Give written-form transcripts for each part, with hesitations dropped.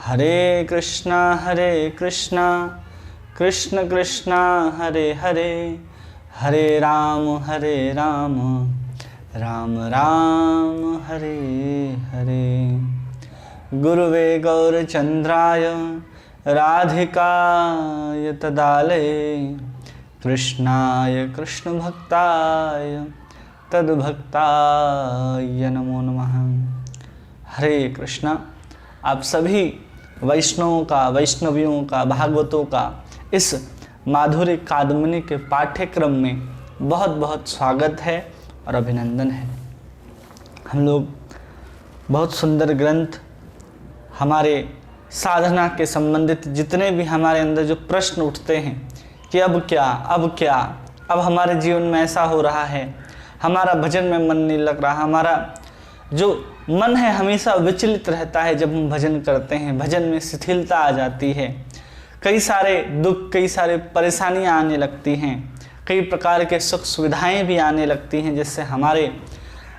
हरे कृष्णा कृष्ण कृष्णा हरे हरे, हरे राम राम राम हरे हरे। गुरुवे गौरचंद्राय राधिकाय तदालये, कृष्णाय कृष्ण भक्ताय तद्भक्ताय नमो नमः। हरे कृष्णा। आप सभी वैष्णवों का, वैष्णवियों का, भागवतों का इस माधुर्य कादम्बिनी के पाठ्यक्रम में बहुत बहुत स्वागत है और अभिनंदन है। हम लोग बहुत सुंदर ग्रंथ, हमारे साधना के संबंधित जितने भी हमारे अंदर जो प्रश्न उठते हैं कि अब क्या, अब हमारे जीवन में ऐसा हो रहा है, हमारा भजन में मन नहीं लग रहा, हमारा जो मन है हमेशा विचलित रहता है। जब हम भजन करते हैं, भजन में शिथिलता आ जाती है, कई सारे दुख, कई सारे परेशानियां आने लगती हैं, कई प्रकार के सुख सुविधाएं भी आने लगती हैं, जिससे हमारे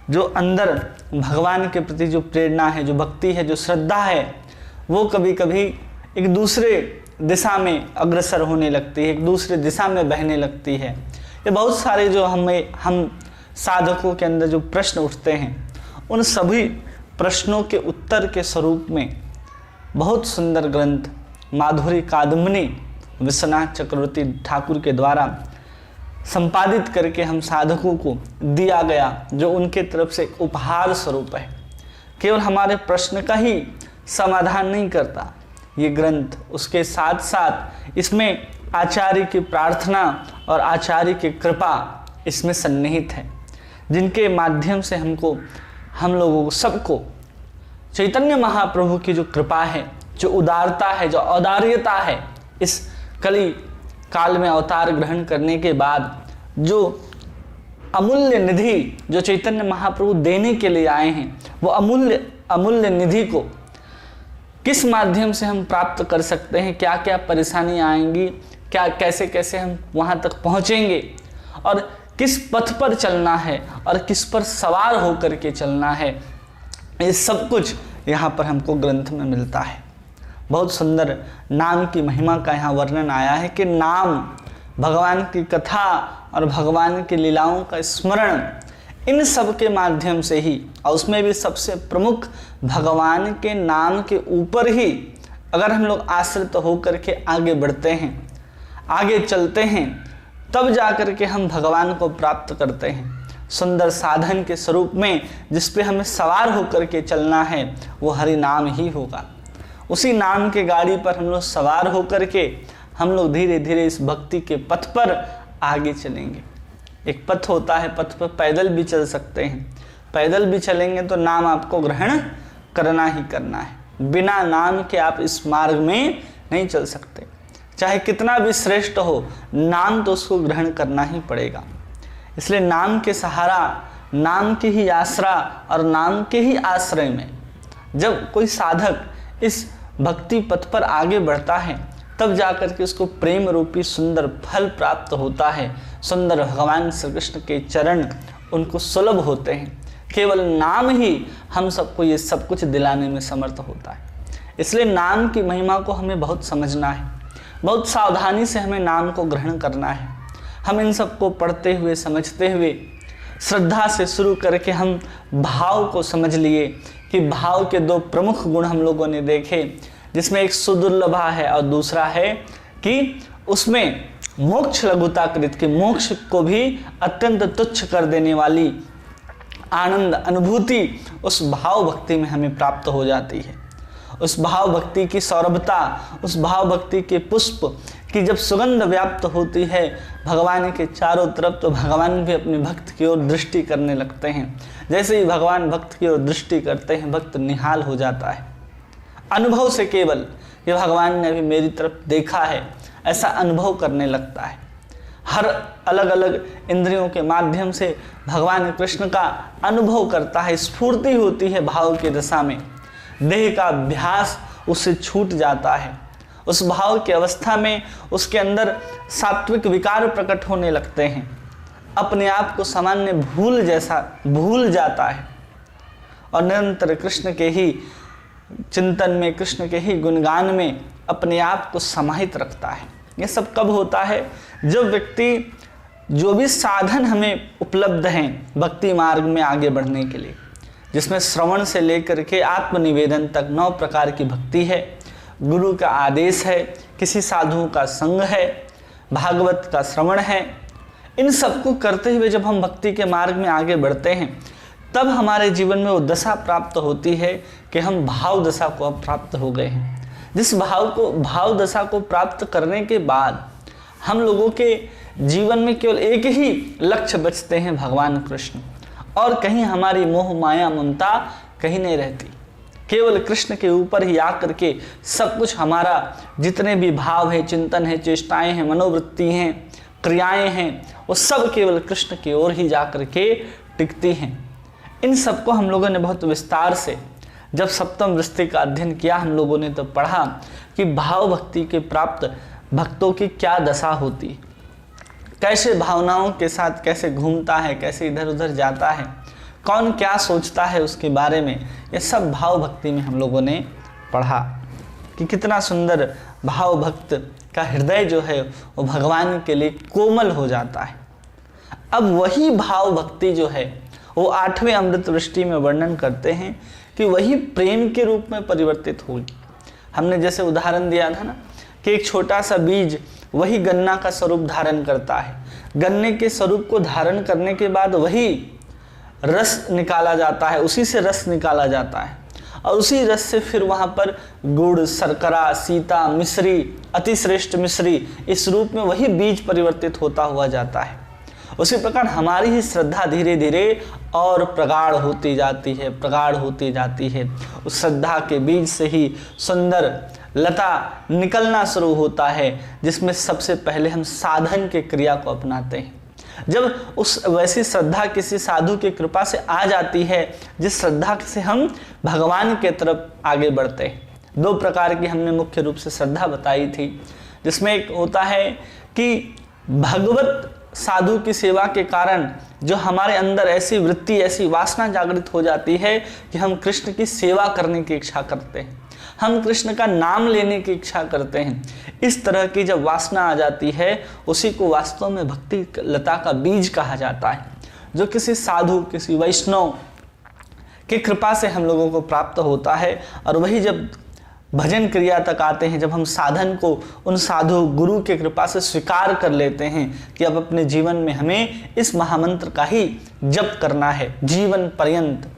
जो अंदर भगवान के प्रति जो प्रेरणा है, जो भक्ति है, जो श्रद्धा है, वो कभी कभी एक दूसरे दिशा में अग्रसर होने लगती है, एक दूसरे दिशा में बहने लगती है। ये बहुत सारे जो हम साधकों के अंदर जो प्रश्न उठते हैं, उन सभी प्रश्नों के उत्तर के स्वरूप में बहुत सुंदर ग्रंथ माधुर्य कादम्बिनी विश्वनाथ चक्रवर्ती ठाकुर के द्वारा संपादित करके हम साधकों को दिया गया, जो उनके तरफ से एक उपहार स्वरूप है। केवल हमारे प्रश्न का ही समाधान नहीं करता ये ग्रंथ, उसके साथ साथ इसमें आचार्य की प्रार्थना और आचार्य की कृपा इसमें सन्निहित है, जिनके माध्यम से हम लोगों को सबको चैतन्य महाप्रभु की जो कृपा है, जो उदारता है, जो औदार्यता है, इस कली काल में अवतार ग्रहण करने के बाद जो अमूल्य निधि जो चैतन्य महाप्रभु देने के लिए आए हैं, वो अमूल्य निधि को किस माध्यम से हम प्राप्त कर सकते हैं, क्या क्या परेशानियां आएंगी, कैसे कैसे हम वहां तक पहुंचेंगे, और किस पथ पर चलना है और किस पर सवार होकर के चलना है, ये सब कुछ यहाँ पर हमको ग्रंथ में मिलता है। बहुत सुंदर नाम की महिमा का यहाँ वर्णन आया है कि नाम, भगवान की कथा और भगवान की लीलाओं का स्मरण, इन सब के माध्यम से ही, और उसमें भी सबसे प्रमुख भगवान के नाम के ऊपर ही अगर हम लोग आश्रित होकर के आगे बढ़ते हैं, आगे चलते हैं, तब जाकर के हम भगवान को प्राप्त करते हैं। सुंदर साधन के स्वरूप में जिस पे हमें सवार होकर के चलना है, वो हरि नाम ही होगा। उसी नाम के गाड़ी पर हम लोग सवार होकर के हम लोग धीरे धीरे इस भक्ति के पथ पर आगे चलेंगे। एक पथ होता है, पथ पर पैदल भी चल सकते हैं, पैदल भी चलेंगे तो नाम आपको ग्रहण करना ही करना है। बिना नाम के आप इस मार्ग में नहीं चल सकते, चाहे कितना भी श्रेष्ठ हो, नाम तो उसको ग्रहण करना ही पड़ेगा। इसलिए नाम के सहारा, नाम के ही आसरा और नाम के ही आश्रय में जब कोई साधक इस भक्ति पथ पर आगे बढ़ता है, तब जाकर के उसको प्रेम रूपी सुंदर फल प्राप्त होता है। सुंदर भगवान श्री कृष्ण के चरण उनको सुलभ होते हैं। केवल नाम ही हम सबको ये सब कुछ दिलाने में समर्थ होता है। इसलिए नाम की महिमा को हमें बहुत समझना है, बहुत सावधानी से हमें नाम को ग्रहण करना है। हम इन सबको पढ़ते हुए, समझते हुए, श्रद्धा से शुरू करके हम भाव को समझ लिए कि भाव के दो प्रमुख गुण हम लोगों ने देखे, जिसमें एक सुदुर्लभा है और दूसरा है कि उसमें मोक्ष लघुता कृत, कि मोक्ष को भी अत्यंत तुच्छ कर देने वाली आनंद अनुभूति उस भाव भक्ति में हमें प्राप्त हो जाती है। उस भाव भक्ति की सौरभता, उस भाव भक्ति के पुष्प की जब सुगंध व्याप्त होती है भगवान के चारों तरफ, तो भगवान भी अपने भक्त की ओर दृष्टि करने लगते हैं। जैसे ही भगवान भक्त की ओर दृष्टि करते हैं, भक्त निहाल हो जाता है। अनुभव से केवल ये भगवान ने अभी मेरी तरफ देखा है, ऐसा अनुभव करने लगता है। हर अलग अलग इंद्रियों के माध्यम से भगवान कृष्ण का अनुभव करता है, स्फूर्ति होती है भाव की दशा में। देह का अभ्यास उससे छूट जाता है। उस भाव की अवस्था में उसके अंदर सात्विक विकार प्रकट होने लगते हैं। अपने आप को सामान्य भूल जाता है और निरंतर कृष्ण के ही चिंतन में, कृष्ण के ही गुणगान में अपने आप को समाहित रखता है। ये सब कब होता है? जब व्यक्ति जो भी साधन हमें उपलब्ध हैं भक्ति मार्ग में आगे बढ़ने के लिए, जिसमें श्रवण से लेकर के आत्मनिवेदन तक 9 प्रकार की भक्ति है, गुरु का आदेश है, किसी साधु का संग है, भागवत का श्रवण है, इन सबको करते हुए जब हम भक्ति के मार्ग में आगे बढ़ते हैं तब हमारे जीवन में वो दशा प्राप्त होती है कि हम भाव दशा को अब प्राप्त हो गए हैं। जिस भाव दशा को प्राप्त करने के बाद हम लोगों के जीवन में केवल एक ही लक्ष्य बचते हैं, भगवान कृष्ण, और कहीं हमारी मोह माया ममता कहीं नहीं रहती। केवल कृष्ण के ऊपर ही आकर के सब कुछ हमारा जितने भी भाव है, चिंतन है, चेष्टाएं हैं, मनोवृत्ति हैं, क्रियाएं हैं, वो सब केवल कृष्ण की ओर ही जाकर के टिकती हैं। इन सबको हम लोगों ने बहुत विस्तार से जब सप्तम वृत्ति का अध्ययन किया हम लोगों ने तो पढ़ा कि भाव भक्ति के प्राप्त भक्तों की क्या दशा होती, कैसे भावनाओं के साथ कैसे घूमता है, कैसे इधर उधर जाता है, कौन क्या सोचता है उसके बारे में, ये सब भाव भक्ति में हम लोगों ने पढ़ा कि कितना सुंदर भाव भक्त का हृदय जो है वो भगवान के लिए कोमल हो जाता है। अब वही भाव भक्ति जो है वो 8वें अमृत वृष्टि में वर्णन करते हैं कि वही प्रेम के रूप में परिवर्तित होगी। हमने जैसे उदाहरण दिया था ना कि एक छोटा सा बीज वही गन्ना का स्वरूप धारण करता है, गन्ने के स्वरूप को धारण करने के बाद वही रस निकाला जाता है, उसी से रस निकाला जाता है और उसी रस से फिर वहाँ पर गुड़, शर्करा, सीता, मिश्री, अतिश्रेष्ठ मिश्री, इस रूप में वही बीज परिवर्तित होता हुआ जाता है। उसी प्रकार हमारी ही श्रद्धा धीरे धीरे और प्रगाढ़ होती जाती है, प्रगाढ़ होती जाती है। उस श्रद्धा के बीज से ही सुंदर लता निकलना शुरू होता है, जिसमें सबसे पहले हम साधन के क्रिया को अपनाते हैं। जब उस वैसी श्रद्धा किसी साधु की कृपा से आ जाती है, जिस श्रद्धा से हम भगवान के तरफ आगे बढ़ते हैं। 2 प्रकार की हमने मुख्य रूप से श्रद्धा बताई थी, जिसमें एक होता है कि भगवत साधु की सेवा के कारण जो हमारे अंदर ऐसी वृत्ति, ऐसी वासना जागृत हो जाती है कि हम कृष्ण की सेवा करने की इच्छा करते हैं, हम कृष्ण का नाम लेने की इच्छा करते हैं। इस तरह की जब वासना आ जाती है उसी को वास्तव में भक्ति लता का बीज कहा जाता है, जो किसी साधु, किसी वैष्णव की कृपा से हम लोगों को प्राप्त होता है। और वही जब भजन क्रिया तक आते हैं, जब हम साधन को उन साधु गुरु के कृपा से स्वीकार कर लेते हैं कि अब अपने जीवन में हमें इस महामंत्र का ही जप करना है जीवन पर्यंत,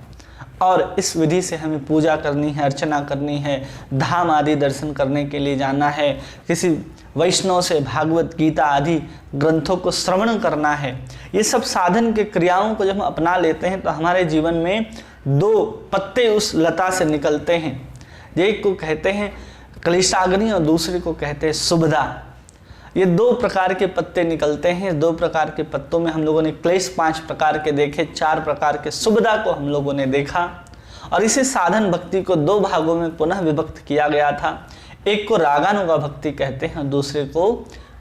और इस विधि से हमें पूजा करनी है, अर्चना करनी है, धाम आदि दर्शन करने के लिए जाना है, किसी वैष्णव से भागवत गीता आदि ग्रंथों को श्रवण करना है। ये सब साधन के क्रियाओं को जब हम अपना लेते हैं तो हमारे जीवन में 2 पत्ते उस लता से निकलते हैं। एक को कहते हैं क्लेशाग्नि और दूसरे को कहते हैं सुबधा। ये 2 प्रकार के पत्ते निकलते हैं। 2 प्रकार के पत्तों में हम लोगों ने क्लेश 5 प्रकार के देखे, 4 प्रकार के सुबधा को हम लोगों ने देखा। और इसे साधन भक्ति को 2 भागों में पुनः विभक्त किया गया था। एक को रागानुगा भक्ति कहते हैं और दूसरे को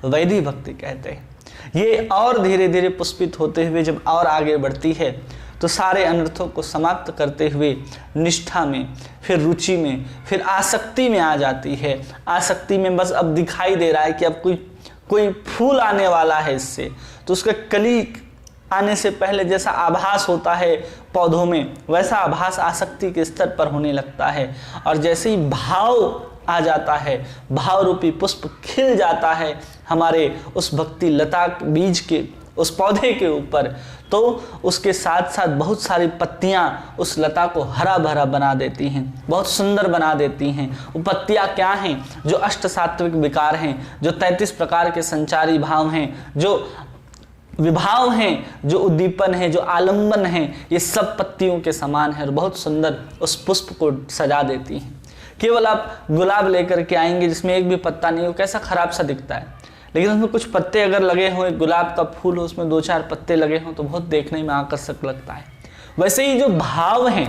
वैदी भक्ति कहते हैं। ये और धीरे धीरे पुष्पित होते हुए जब और आगे बढ़ती है तो सारे अनर्थों को समाप्त करते हुए निष्ठा में, फिर रुचि में, फिर आसक्ति में आ जाती है। आसक्ति में बस अब दिखाई दे रहा है कि अब कोई फूल आने वाला है इससे, तो उसका कली आने से पहले जैसा आभास होता है पौधों में, वैसा आभास आसक्ति के स्तर पर होने लगता है। और जैसे ही भाव आ जाता है, भाव रूपी पुष्प खिल जाता है हमारे उस भक्ति लता बीज के उस पौधे के ऊपर, तो उसके साथ साथ बहुत सारी पत्तियां उस लता को हरा भरा बना देती हैं, बहुत सुंदर बना देती हैं। वो पत्तियां क्या हैं? जो अष्ट सात्विक विकार हैं, जो 33 प्रकार के संचारी भाव हैं, जो विभाव हैं, जो उद्दीपन है, जो आलंबन है, ये सब पत्तियों के समान है और बहुत सुंदर उस पुष्प को सजा देती हैं। केवल आप गुलाब लेकर के आएंगे जिसमें एक भी पत्ता नहीं हो, कैसा खराब सा दिखता है, लेकिन उसमें कुछ पत्ते अगर लगे हों, एक गुलाब का फूल हो उसमें 2-4 पत्ते लगे हों तो बहुत देखने में आकर्षक लगता है। वैसे ही जो भाव हैं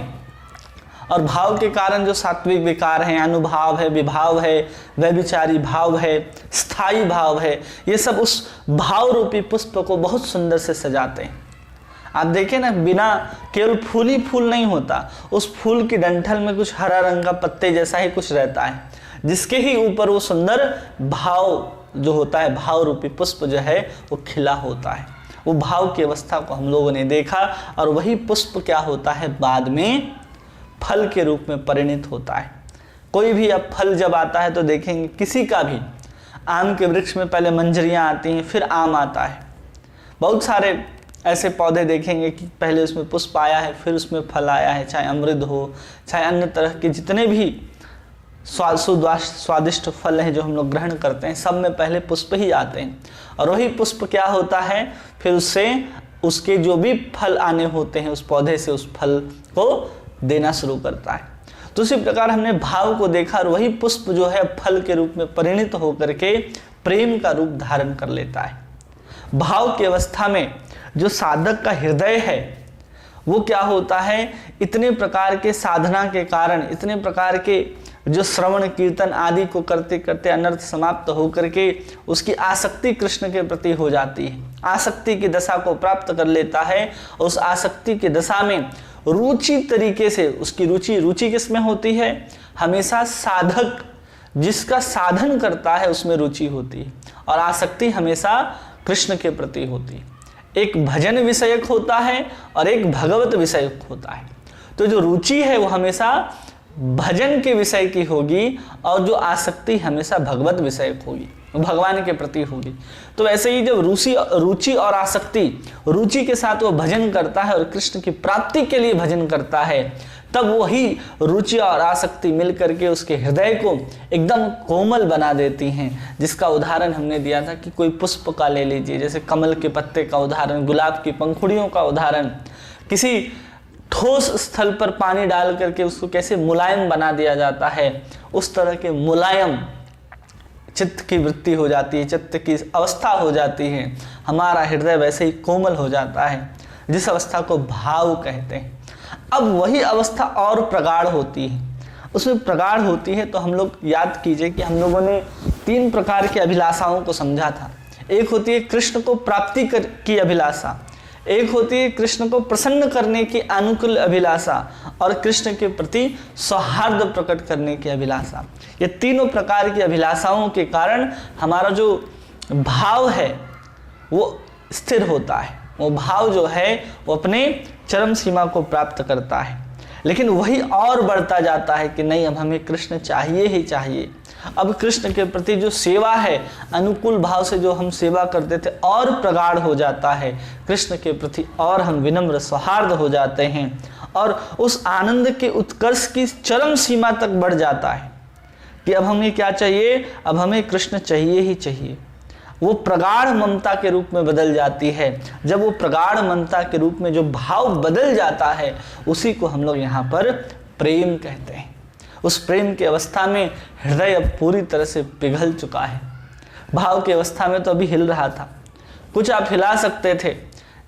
और भाव के कारण जो सात्विक विकार हैं, अनुभाव है, विभाव है, व्यभिचारी भाव है, स्थायी भाव है, ये सब उस भाव रूपी पुष्प को बहुत सुंदर से सजाते हैं। आप देखें ना, बिना केवल फूल ही फूल नहीं होता, उस फूल की डंठल में कुछ हरा रंग का पत्ते जैसा ही कुछ रहता है, जिसके ही ऊपर वो सुंदर भाव जो होता है, भाव रूपी पुष्प जो है वो खिला होता है। वो भाव की अवस्था को हम लोगों ने देखा, और वही पुष्प क्या होता है, बाद में फल के रूप में परिणित होता है। कोई भी अब फल जब आता है तो देखेंगे, किसी का भी आम के वृक्ष में पहले मंजरियाँ आती हैं, फिर आम आता है। बहुत सारे ऐसे पौधे देखेंगे कि पहले उसमें पुष्प आया है, फिर उसमें फल आया है, चाहे अमृत हो, चाहे अन्य तरह के जितने भी स्वादिष्ट फल हैं जो हम लोग ग्रहण करते हैं, सब में पहले पुष्प ही आते हैं। और वही पुष्प क्या होता है, फिर उससे उसके जो भी फल आने होते हैं, उस पौधे से उस फल को देना शुरू करता है। तो इसी प्रकार हमने भाव को देखा, और वही पुष्प जो है फल के रूप में परिणित होकर के प्रेम का रूप धारण कर लेता है। भाव की अवस्था में जो साधक का हृदय है वो क्या होता है, इतने प्रकार के साधना के कारण, इतने प्रकार के जो श्रवण कीर्तन आदि को करते करते अनर्थ समाप्त होकर के उसकी आसक्ति कृष्ण के प्रति हो जाती है, आसक्ति की दशा को प्राप्त कर लेता है। उस आसक्ति की दशा में रुचि तरीके से उसकी रुचि किसमें होती है, हमेशा साधक जिसका साधन करता है उसमें रुचि होती है, और आसक्ति हमेशा कृष्ण के प्रति होती है। एक भजन विषयक होता है और एक भगवत विषयक होता है। तो जो रुचि है वो हमेशा भजन के विषय की होगी, और जो आसक्ति हमेशा भगवत विषयक होगी, भगवान के प्रति होगी। तो वैसे ही जब रुचि और आसक्ति, रुचि के साथ वो भजन करता है और कृष्ण की प्राप्ति के लिए भजन करता है, तब वही रुचि और आसक्ति मिलकर के उसके हृदय को एकदम कोमल बना देती हैं। जिसका उदाहरण हमने दिया था कि कोई पुष्प का ले लीजिए, जैसे कमल के पत्ते का उदाहरण, गुलाब की पंखुड़ियों का उदाहरण, किसी ठोस स्थल पर पानी डाल करके उसको कैसे मुलायम बना दिया जाता है, उस तरह के मुलायम चित्त की वृत्ति हो जाती है, चित्त की अवस्था हो जाती है। हमारा हृदय वैसे ही कोमल हो जाता है, जिस अवस्था को भाव कहते हैं। अब वही अवस्था और प्रगाढ़ होती है, उसमें प्रगाढ़ होती है। तो हम लोग याद कीजिए कि हम लोगों ने 3 प्रकार की अभिलाषाओं को समझा था। एक होती है कृष्ण को प्राप्ति की अभिलाषा, एक होती है कृष्ण को प्रसन्न करने की अनुकूल अभिलाषा, और कृष्ण के प्रति सौहार्द प्रकट करने की अभिलाषा। ये तीनों प्रकार की अभिलाषाओं के कारण हमारा जो भाव है वो स्थिर होता है, वो भाव जो है वो अपने चरम सीमा को प्राप्त करता है। लेकिन वही और बढ़ता जाता है कि नहीं, अब हमें कृष्ण चाहिए ही चाहिए। अब कृष्ण के प्रति जो सेवा है, अनुकूल भाव से जो हम सेवा करते थे, और प्रगाढ़ हो जाता है कृष्ण के प्रति, और हम विनम्र सौहार्द हो जाते हैं, और उस आनंद के उत्कर्ष की चरम सीमा तक बढ़ जाता है कि अब हमें क्या चाहिए, अब हमें कृष्ण चाहिए ही चाहिए। वो प्रगाढ़ ममता के रूप में बदल जाती है। जब वो प्रगाढ़ ममता के रूप में जो भाव बदल जाता है, उसी को हम लोग यहाँ पर प्रेम कहते हैं। उस प्रेम की अवस्था में हृदय अब पूरी तरह से पिघल चुका है। भाव की अवस्था में तो अभी हिल रहा था, कुछ आप हिला सकते थे,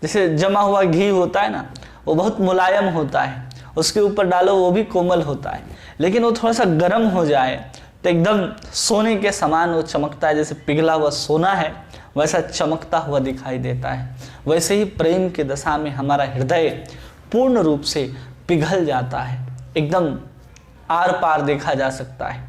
जैसे जमा हुआ घी होता है ना, वो बहुत मुलायम होता है, उसके ऊपर डालो वो भी कोमल होता है, लेकिन वो थोड़ा सा गर्म हो जाए तो एकदम सोने के समान वो चमकता है। जैसे पिघला हुआ सोना है वैसा चमकता हुआ दिखाई देता है। वैसे ही प्रेम की दशा में हमारा हृदय पूर्ण रूप से पिघल जाता है, एकदम आर पार देखा जा सकता है।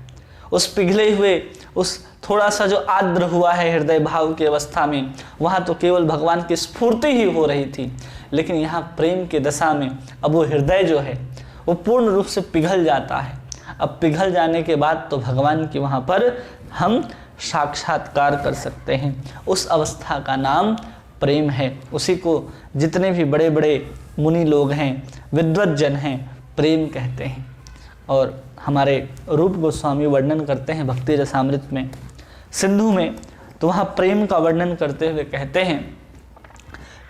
उस पिघले हुए, उस थोड़ा सा जो आर्द्र हुआ है हृदय भाव की अवस्था में, वहाँ तो केवल भगवान की स्फूर्ति ही हो रही थी, लेकिन यहाँ प्रेम की दशा में अब वो हृदय जो है वो पूर्ण रूप से पिघल जाता है। अब पिघल जाने के बाद तो भगवान की वहाँ पर हम साक्षात्कार कर सकते हैं। उस अवस्था का नाम प्रेम है। उसी को जितने भी बड़े बड़े मुनि लोग हैं, विद्वत जन हैं, प्रेम कहते हैं। और हमारे रूप गोस्वामी वर्णन करते हैं भक्ति रसामृत में, सिंधु में, तो वहाँ प्रेम का वर्णन करते हुए कहते हैं,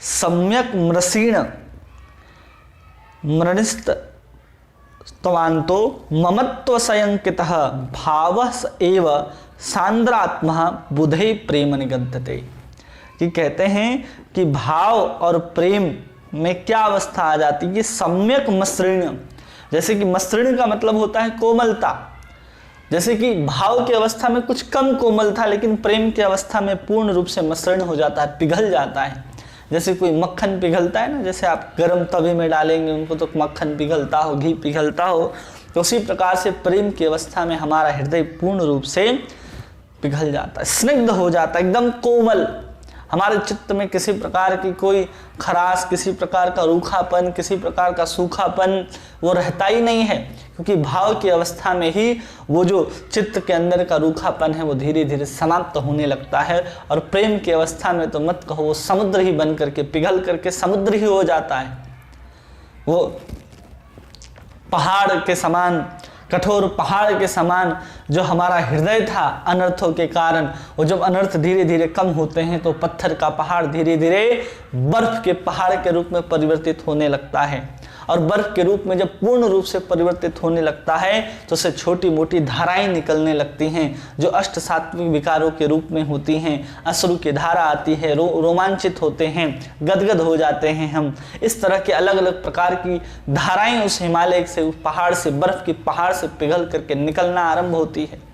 सम्यक मृषीण मृणिस्त तवांतो ममत्व संयंकितः भावस एव सांद्रात्मा बुधे प्रेम निगद्धते। कि कहते हैं कि भाव और प्रेम में क्या अवस्था आ जाती है, सम्यक मसृण। जैसे कि मसृण का मतलब होता है कोमलता, जैसे कि भाव की अवस्था में कुछ कम कोमल था, लेकिन प्रेम की अवस्था में पूर्ण रूप से मसृण हो जाता है, पिघल जाता है। जैसे कोई मक्खन पिघलता है ना, जैसे आप गर्म तवे में डालेंगे उनको तो मक्खन पिघलता हो, घी पिघलता हो, तो उसी प्रकार से प्रेम की अवस्था में हमारा हृदय पूर्ण रूप से पिघल जाता है, स्निग्ध हो जाता है, एकदम कोमल। हमारे चित्त में किसी प्रकार की कोई खराश, किसी प्रकार का रूखापन, किसी प्रकार का सूखापन वो रहता ही नहीं है, क्योंकि भाव की अवस्था में ही वो जो चित्त के अंदर का रूखापन है वो धीरे धीरे समाप्त होने लगता है। और प्रेम की अवस्था में तो मत कहो, वो समुद्र ही बन करके पिघल करके समुद्र ही हो जाता है। वो पहाड़ के समान, कठोर पहाड़ के समान जो हमारा हृदय था अनर्थों के कारण, वो जब अनर्थ धीरे धीरे कम होते हैं तो पत्थर का पहाड़ धीरे धीरे बर्फ के पहाड़ के रूप में परिवर्तित होने लगता है। और बर्फ के रूप में जब पूर्ण रूप से परिवर्तित होने लगता है तो उससे छोटी मोटी धाराएं निकलने लगती हैं जो अष्ट सात्विक विकारों के रूप में होती हैं। अश्रु की धारा आती है, रोमांचित होते हैं, गदगद हो जाते हैं हम। इस तरह के अलग अलग प्रकार की धाराएं उस हिमालय से, उस पहाड़ से, बर्फ के पहाड़ से पिघल करके निकलना आरंभ होती है।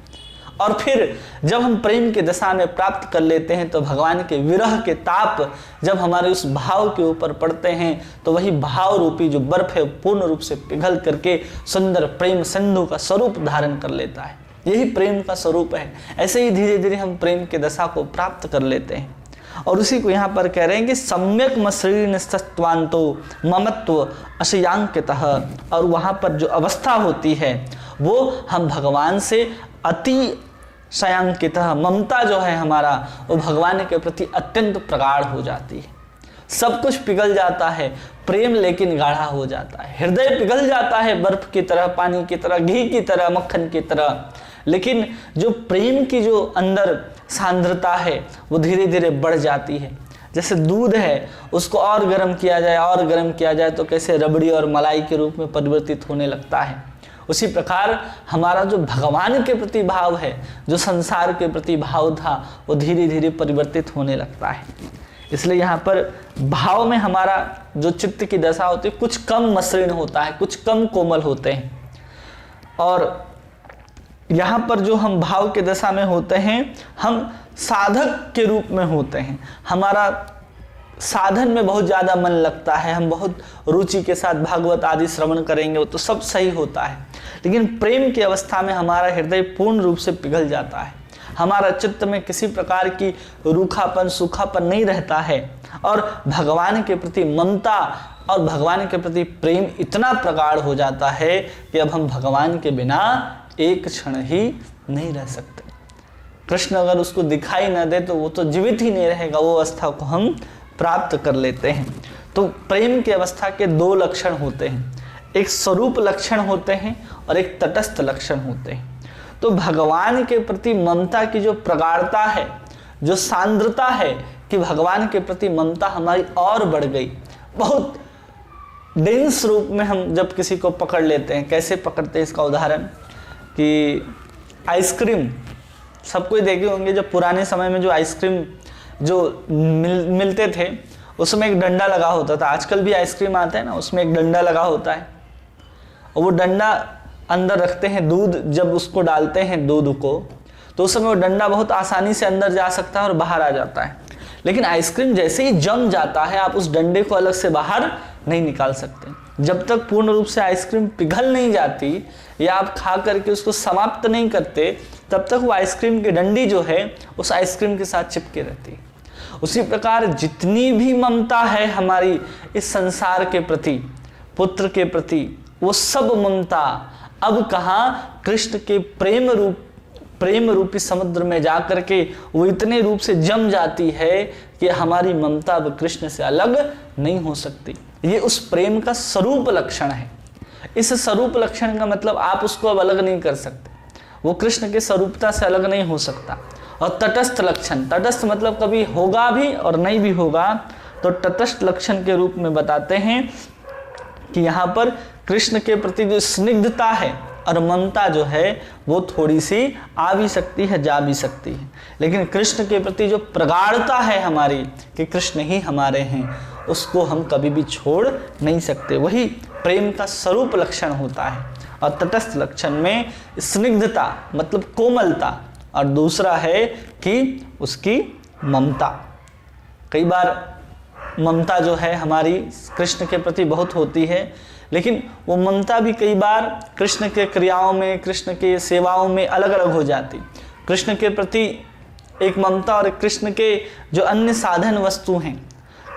और फिर जब हम प्रेम की दशा में प्राप्त कर लेते हैं तो भगवान के विरह के ताप जब हमारे उस भाव के ऊपर पड़ते हैं तो वही भाव रूपी जो बर्फ है पूर्ण रूप से पिघल करके सुंदर प्रेम सिंधु का स्वरूप धारण कर लेता है। यही प्रेम का स्वरूप है। ऐसे ही धीरे धीरे हम प्रेम की दशा को प्राप्त कर लेते हैं। और उसी को यहाँ पर कह रहे हैं कि सम्यक मसृण सत्वांतो ममत्व अशयांकितः। और वहाँ पर जो अवस्था होती है वो हम भगवान से अति शयांकित, ममता जो है हमारा वो भगवान के प्रति अत्यंत प्रगाढ़ हो जाती है। सब कुछ पिघल जाता है, प्रेम लेकिन गाढ़ा हो जाता है। हृदय पिघल जाता है बर्फ की तरह, पानी की तरह, घी की तरह, मक्खन की तरह। लेकिन जो प्रेम की जो अंदर सांद्रता है वो धीरे धीरे बढ़ जाती है। जैसे दूध है, उसको और गर्म किया जाए और गर्म किया जाए तो कैसे रबड़ी और मलाई के रूप में परिवर्तित होने लगता है। उसी प्रकार हमारा जो भगवान के प्रति भाव है, जो संसार के प्रति भाव था, वो धीरे धीरे परिवर्तित होने लगता है। इसलिए यहाँ पर भाव में हमारा जो चित्त की दशा होती है कुछ कम मसृण होता है, कुछ कम कोमल होते हैं। और यहाँ पर जो हम भाव के दशा में होते हैं, हम साधक के रूप में होते हैं। हमारा साधन में बहुत ज़्यादा मन लगता है, हम बहुत रुचि के साथ भागवत आदि श्रवण करेंगे, वो तो सब सही होता है। लेकिन प्रेम की अवस्था में हमारा हृदय पूर्ण रूप से पिघल जाता है। हमारा चित्त में किसी प्रकार की रूखापन, सूखापन नहीं रहता है। और भगवान के प्रति ममता और भगवान के प्रति प्रेम इतना प्रगाढ़ हो जाता है कि अब हम भगवान के बिना एक क्षण ही नहीं रह सकते। कृष्ण अगर उसको दिखाई न दे तो वो तो जीवित ही नहीं रहेगा। वो अवस्था को हम प्राप्त कर लेते हैं। तो प्रेम की अवस्था के दो लक्षण होते हैं, एक स्वरूप लक्षण होते हैं और एक तटस्थ लक्षण होते हैं। तो भगवान के प्रति ममता की जो प्रगाढ़ता है, जो सांद्रता है कि भगवान के प्रति ममता हमारी और बढ़ गई, बहुत डेंस रूप में हम जब किसी को पकड़ लेते हैं। कैसे पकड़ते हैं इसका उदाहरण कि आइसक्रीम, सब कोई देखे होंगे, जब पुराने समय में जो आइसक्रीम जो मिलते थे उसमें एक डंडा लगा होता था। आजकल भी आइसक्रीम आता है ना, उसमें एक डंडा लगा होता है और वो डंडा अंदर रखते हैं दूध। जब उसको डालते हैं दूध को तो उस समय वो डंडा बहुत आसानी से अंदर जा सकता है और बाहर आ जाता है। लेकिन आइसक्रीम जैसे ही जम जाता है आप उस डंडे को अलग से बाहर नहीं निकाल सकते। जब तक पूर्ण रूप से आइसक्रीम पिघल नहीं जाती या आप खा करके उसको समाप्त नहीं करते तब तक वो आइसक्रीम की डंडी जो है उस आइसक्रीम के साथ चिपके रहती है। उसी प्रकार जितनी भी ममता है हमारी इस संसार के प्रति, पुत्र के प्रति, वो सब ममता अब कहाँ कृष्ण के प्रेम रूपी समुद्र में जाकर के वो इतने रूप से जम जाती है कि हमारी ममता अब कृष्ण से अलग नहीं हो सकती। ये उस प्रेम का स्वरूप लक्षण है। इस स्वरूप लक्षण का मतलब आप उसको अब अलग नहीं कर सकते, वो कृष्ण के स्वरूपता से अलग नहीं हो सकता। और तटस्थ लक्षण, तटस्थ मतलब कभी होगा भी और नहीं भी होगा, तो तटस्थ लक्षण के रूप में बताते हैं कि यहाँ पर कृष्ण के प्रति जो स्निग्धता है और ममता जो है वो थोड़ी सी आ भी सकती है, जा भी सकती है। लेकिन कृष्ण के प्रति जो प्रगाढ़ता है हमारी कि कृष्ण ही हमारे हैं, उसको हम कभी भी छोड़ नहीं सकते। वही प्रेम का स्वरूप लक्षण होता है। और तटस्थ लक्षण में स्निग्धता मतलब कोमलता, और दूसरा है कि उसकी ममता। कई बार ममता जो है हमारी कृष्ण के प्रति बहुत होती है, लेकिन वो ममता भी कई बार कृष्ण के क्रियाओं में, कृष्ण के सेवाओं में अलग अलग हो जाती। कृष्ण के प्रति एक ममता और कृष्ण के जो अन्य साधन वस्तु हैं,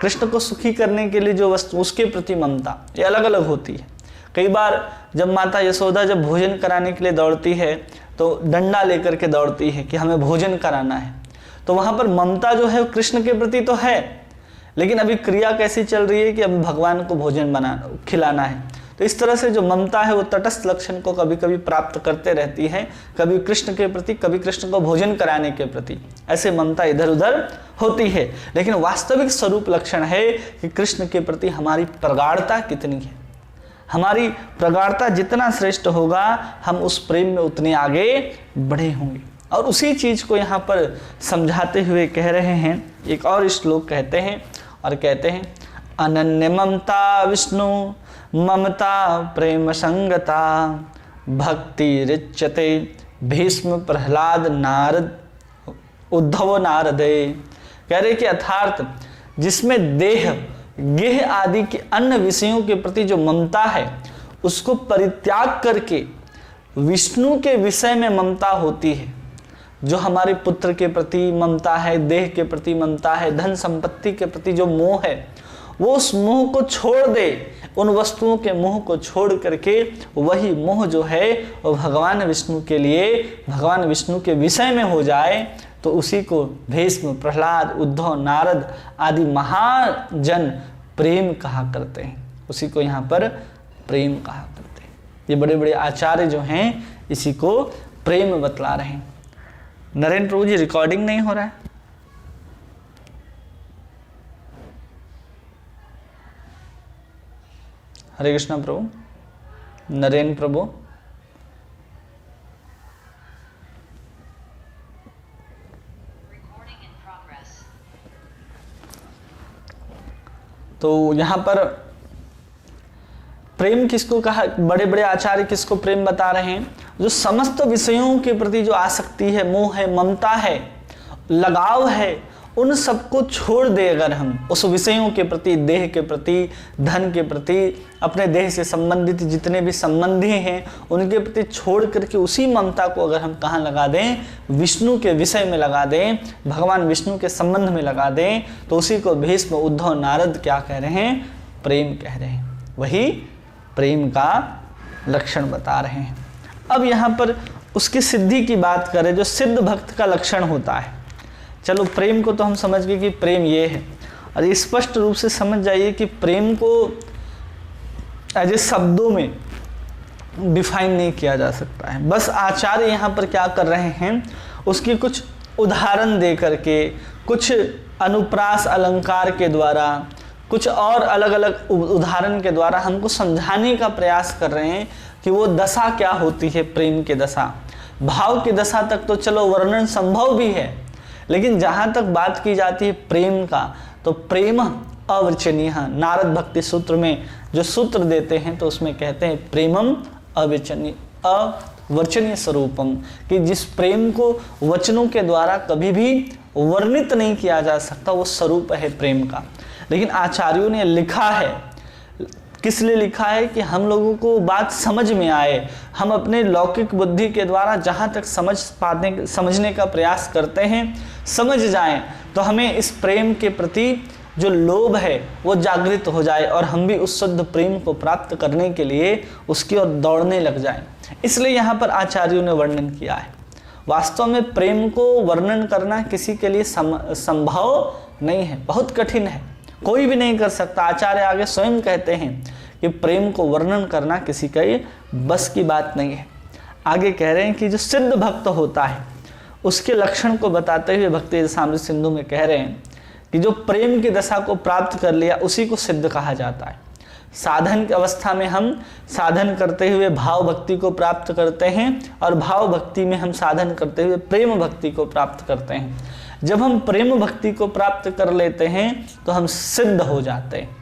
कृष्ण को सुखी करने के लिए जो वस्तु, उसके प्रति ममता ये अलग अलग होती है। कई बार जब माता यशोदा जब भोजन कराने के लिए दौड़ती है तो डंडा लेकर के दौड़ती है कि हमें भोजन कराना है, तो वहाँ पर ममता जो है कृष्ण के प्रति तो है, लेकिन अभी क्रिया कैसी चल रही है कि अभी भगवान को भोजन खिलाना है। तो इस तरह से जो ममता है वो तटस्थ लक्षण को कभी कभी प्राप्त करते रहती है, कभी कृष्ण के प्रति, कभी कृष्ण को भोजन कराने के प्रति, ऐसे ममता इधर उधर होती है। लेकिन वास्तविक स्वरूप लक्षण है कि कृष्ण के प्रति हमारी प्रगाढ़ता कितनी है। हमारी प्रगाढ़ता जितना श्रेष्ठ होगा, हम उस प्रेम में उतने आगे बढ़े होंगे। और उसी चीज को यहाँ पर समझाते हुए कह रहे हैं, एक और श्लोक कहते हैं और कहते हैं, अनन्य ममता विष्णु ममता प्रेम संगता भक्ति रिच्यते भीष्म प्रहलाद नारद उद्धव नारदे। कह रहे कि अर्थात जिसमें देह गेह आदि के अन्य विषयों के प्रति जो ममता है उसको परित्याग करके विष्णु के विषय में ममता होती है। जो हमारे पुत्र के प्रति ममता है, देह के प्रति ममता है, धन संपत्ति के प्रति जो मोह है, वो उस मोह को छोड़ दे, उन वस्तुओं के मोह को छोड़ करके वही मोह जो है वो भगवान विष्णु के लिए, भगवान विष्णु के विषय में हो जाए, तो उसी को भीष्म, प्रहलाद, उद्धव, नारद आदि महाजन प्रेम कहा करते हैं। उसी को यहाँ पर प्रेम कहा करते हैं। ये बड़े बड़े आचार्य जो हैं इसी को प्रेम बतला रहे हैं। नरेंद्र प्रभु जी, रिकॉर्डिंग नहीं हो रहा है? हरे कृष्णा प्रभु, नरेंद्र प्रभु। तो यहाँ पर प्रेम किसको कहा, बड़े बड़े आचार्य किसको प्रेम बता रहे हैं? जो समस्त विषयों के प्रति जो आसक्ति है, मोह है, ममता है, लगाव है, उन सबको छोड़ दे अगर हम उस विषयों के प्रति, देह के प्रति, धन के प्रति, अपने देह से संबंधित जितने भी संबंधी हैं उनके प्रति छोड़ करके उसी ममता को अगर हम कहाँ लगा दें, विष्णु के विषय में लगा दें, भगवान विष्णु के संबंध में लगा दें, तो उसी को भीष्म, उद्धव, नारद क्या कह रहे हैं? प्रेम कह रहे हैं। वही प्रेम का लक्षण बता रहे हैं। अब यहाँ पर उसकी सिद्धि की बात करें, जो सिद्ध भक्त का लक्षण होता है। चलो प्रेम को तो हम समझ गए कि प्रेम ये है, और स्पष्ट रूप से समझ जाइए कि प्रेम को एज ए शब्दों में डिफाइन नहीं किया जा सकता है। बस आचार्य यहाँ पर क्या कर रहे हैं, उसकी कुछ उदाहरण दे करके, कुछ अनुप्रास अलंकार के द्वारा, कुछ और अलग अलग उदाहरण के द्वारा हमको समझाने का प्रयास कर रहे हैं कि वो दशा क्या होती है, प्रेम की दशा। भाव की दशा तक तो चलो वर्णन संभव भी है, लेकिन जहाँ तक बात की जाती है प्रेम का, तो प्रेम अवर्चनीय। नारद भक्ति सूत्र में जो सूत्र देते हैं तो उसमें कहते हैं प्रेमम अवर्चनीय स्वरूपम, कि जिस प्रेम को वचनों के द्वारा कभी भी वर्णित नहीं किया जा सकता, वो स्वरूप है प्रेम का। लेकिन आचार्यों ने लिखा है, किस लिए लिखा है? कि हम लोगों को बात समझ में आए, हम अपने लौकिक बुद्धि के द्वारा जहाँ तक समझने का प्रयास करते हैं, समझ जाएं, तो हमें इस प्रेम के प्रति जो लोभ है वो जागृत हो जाए और हम भी उस शुद्ध प्रेम को प्राप्त करने के लिए उसकी ओर दौड़ने लग जाएं। इसलिए यहाँ पर आचार्यों ने वर्णन किया है। वास्तव में प्रेम को वर्णन करना किसी के लिए संभव नहीं है, बहुत कठिन है, कोई भी नहीं कर सकता। आचार्य आगे स्वयं कहते हैं कि प्रेम को वर्णन करना किसी का ये बस की बात नहीं है। आगे कह रहे हैं कि जो सिद्ध भक्त होता है उसके लक्षण को बताते हुए भक्ति रसामृत सिंधु में कह रहे हैं कि जो प्रेम की दशा को प्राप्त कर लिया उसी को सिद्ध कहा जाता है। साधन की अवस्था में हम साधन करते हुए भाव भक्ति को प्राप्त करते हैं, और भाव भक्ति में हम साधन करते हुए प्रेम भक्ति को प्राप्त करते हैं। जब हम प्रेम भक्ति को प्राप्त कर लेते हैं तो हम सिद्ध हो जाते हैं।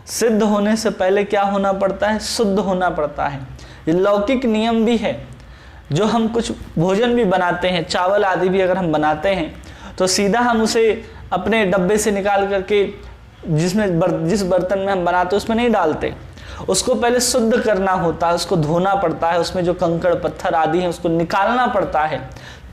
सिद्ध होने से पहले क्या होना पड़ता है? शुद्ध होना पड़ता है। ये लौकिक नियम भी है। जो हम कुछ भोजन भी बनाते हैं, चावल आदि भी अगर हम बनाते हैं, तो सीधा हम उसे अपने डब्बे से निकाल करके जिस बर्तन में हम बनाते उसमें नहीं डालते, उसको पहले शुद्ध करना होता है, उसको धोना पड़ता है, उसमें जो कंकड़ पत्थर आदि हैं उसको निकालना पड़ता है,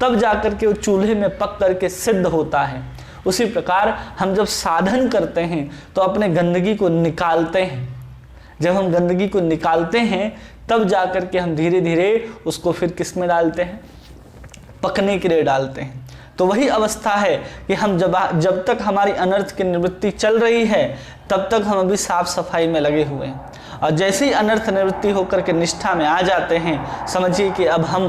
तब जाकर के वो चूल्हे में पक करके सिद्ध होता है। उसी प्रकार हम जब साधन करते हैं तो अपने गंदगी को निकालते हैं। जब हम गंदगी को निकालते हैं तब जाकर के हम धीरे धीरे उसको फिर किस में डालते हैं, पकने के लिए डालते हैं। तो वही अवस्था है कि हम जब तक हमारी अनर्थ की निवृत्ति चल रही है तब तक हम अभी साफ सफाई में लगे हुए हैं, और जैसे ही अनर्थ निवृत्ति होकर के निष्ठा में आ जाते हैं, समझिए कि अब हम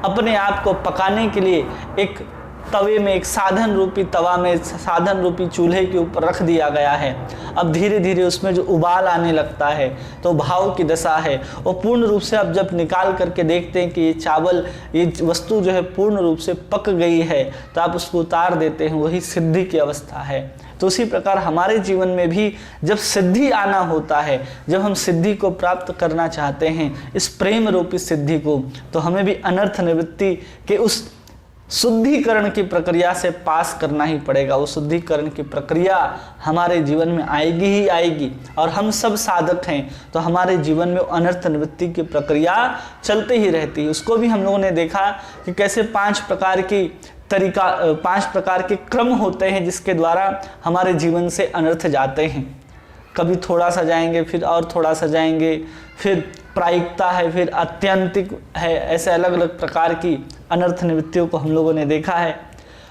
अपने आप को पकाने के लिए एक तवे में, एक साधन रूपी तवा में, साधन रूपी चूल्हे के ऊपर रख दिया गया है। अब धीरे धीरे उसमें जो उबाल आने लगता है तो भाव की दशा है, वो पूर्ण रूप से अब जब निकाल करके देखते हैं कि ये चावल, ये वस्तु जो है पूर्ण रूप से पक गई है, तो आप उसको उतार देते हैं, वही सिद्धि की अवस्था है। तो उसी प्रकार हमारे जीवन में भी जब सिद्धि आना होता है, जब हम सिद्धि को प्राप्त करना चाहते हैं, इस प्रेम रूपी सिद्धि को, तो हमें भी अनर्थ निवृत्ति के उस शुद्धिकरण की प्रक्रिया से पास करना ही पड़ेगा। वो शुद्धिकरण की प्रक्रिया हमारे जीवन में आएगी ही आएगी, और हम सब साधक हैं तो हमारे जीवन में अनर्थ निवृत्ति की प्रक्रिया चलते ही रहती है। उसको भी हम लोगों ने देखा कि कैसे 5 प्रकार के क्रम होते हैं जिसके द्वारा हमारे जीवन से अनर्थ जाते हैं। कभी थोड़ा सा जाएंगे, फिर और थोड़ा सा जाएंगे, फिर प्रायिकता है, फिर आत्यंतिक है, ऐसे अलग अलग प्रकार की अनर्थ निवृत्तियों को हम लोगों ने देखा है।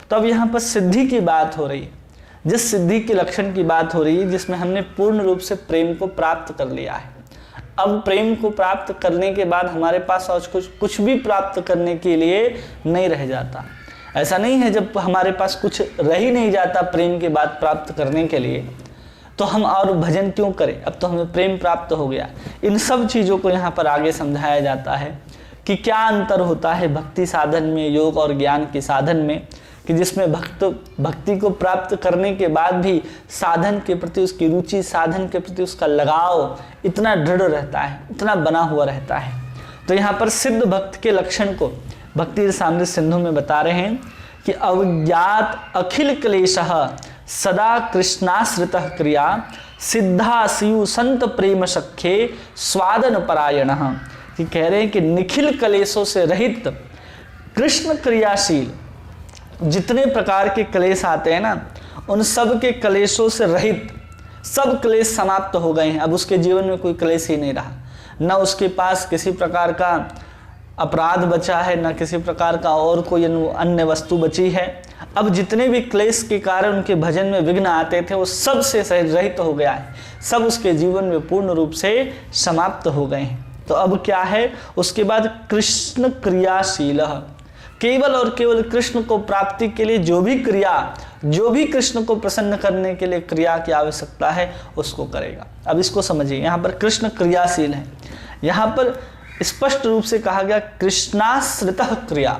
तो अब यहाँ पर सिद्धि की बात हो रही है, जिस सिद्धि के लक्षण की बात हो रही है, जिसमें हमने पूर्ण रूप से प्रेम को प्राप्त कर लिया है। अब प्रेम को प्राप्त करने के बाद हमारे पास और कुछ भी प्राप्त करने के लिए नहीं रह जाता। ऐसा नहीं है जब हमारे पास कुछ रह ही नहीं जाता प्रेम के बाद प्राप्त करने के लिए, तो हम और भजन क्यों करें, अब तो हमें प्रेम प्राप्त हो गया। इन सब चीज़ों को यहाँ पर आगे समझाया जाता है कि क्या अंतर होता है भक्ति साधन में, योग और ज्ञान के साधन में, कि जिसमें भक्ति को प्राप्त करने के बाद भी साधन के प्रति उसकी रुचि, साधन के प्रति उसका लगाव इतना दृढ़ रहता है, इतना बना हुआ रहता है। तो यहाँ पर सिद्ध भक्त के लक्षण को भक्ति रसामृत सिंधु में बता रहे हैं कि अवज्ञात अखिल क्लेशः सदा कृष्णाश्रितः क्रिया सिद्धा सियु संत प्रेम सख्ये स्वादन परायण, कि कह रहे हैं कि निखिल क्लेशों से रहित कृष्ण क्रियाशील, जितने प्रकार के क्लेश आते हैं ना, उन सब के क्लेशों से रहित, सब क्लेश समाप्त हो गए हैं। अब उसके जीवन में कोई क्लेश ही नहीं रहा, न उसके पास किसी प्रकार का अपराध बचा है, न किसी प्रकार का और कोई अन्य वस्तु बची है। अब जितने भी क्लेश के कारण उनके भजन में विघ्न आते थे वो सब से रहित हो गया है, सब उसके जीवन में पूर्ण रूप से समाप्त हो गए हैं। तो अब क्या है, उसके बाद कृष्ण क्रियाशील, केवल और केवल कृष्ण को प्राप्ति के लिए जो भी क्रिया, जो भी कृष्ण को प्रसन्न करने के लिए क्रिया की आवश्यकता है उसको करेगा। अब इसको समझिए, यहाँ पर कृष्ण क्रियाशील है, यहाँ पर स्पष्ट रूप से कहा गया कृष्णाश्रितः क्रिया।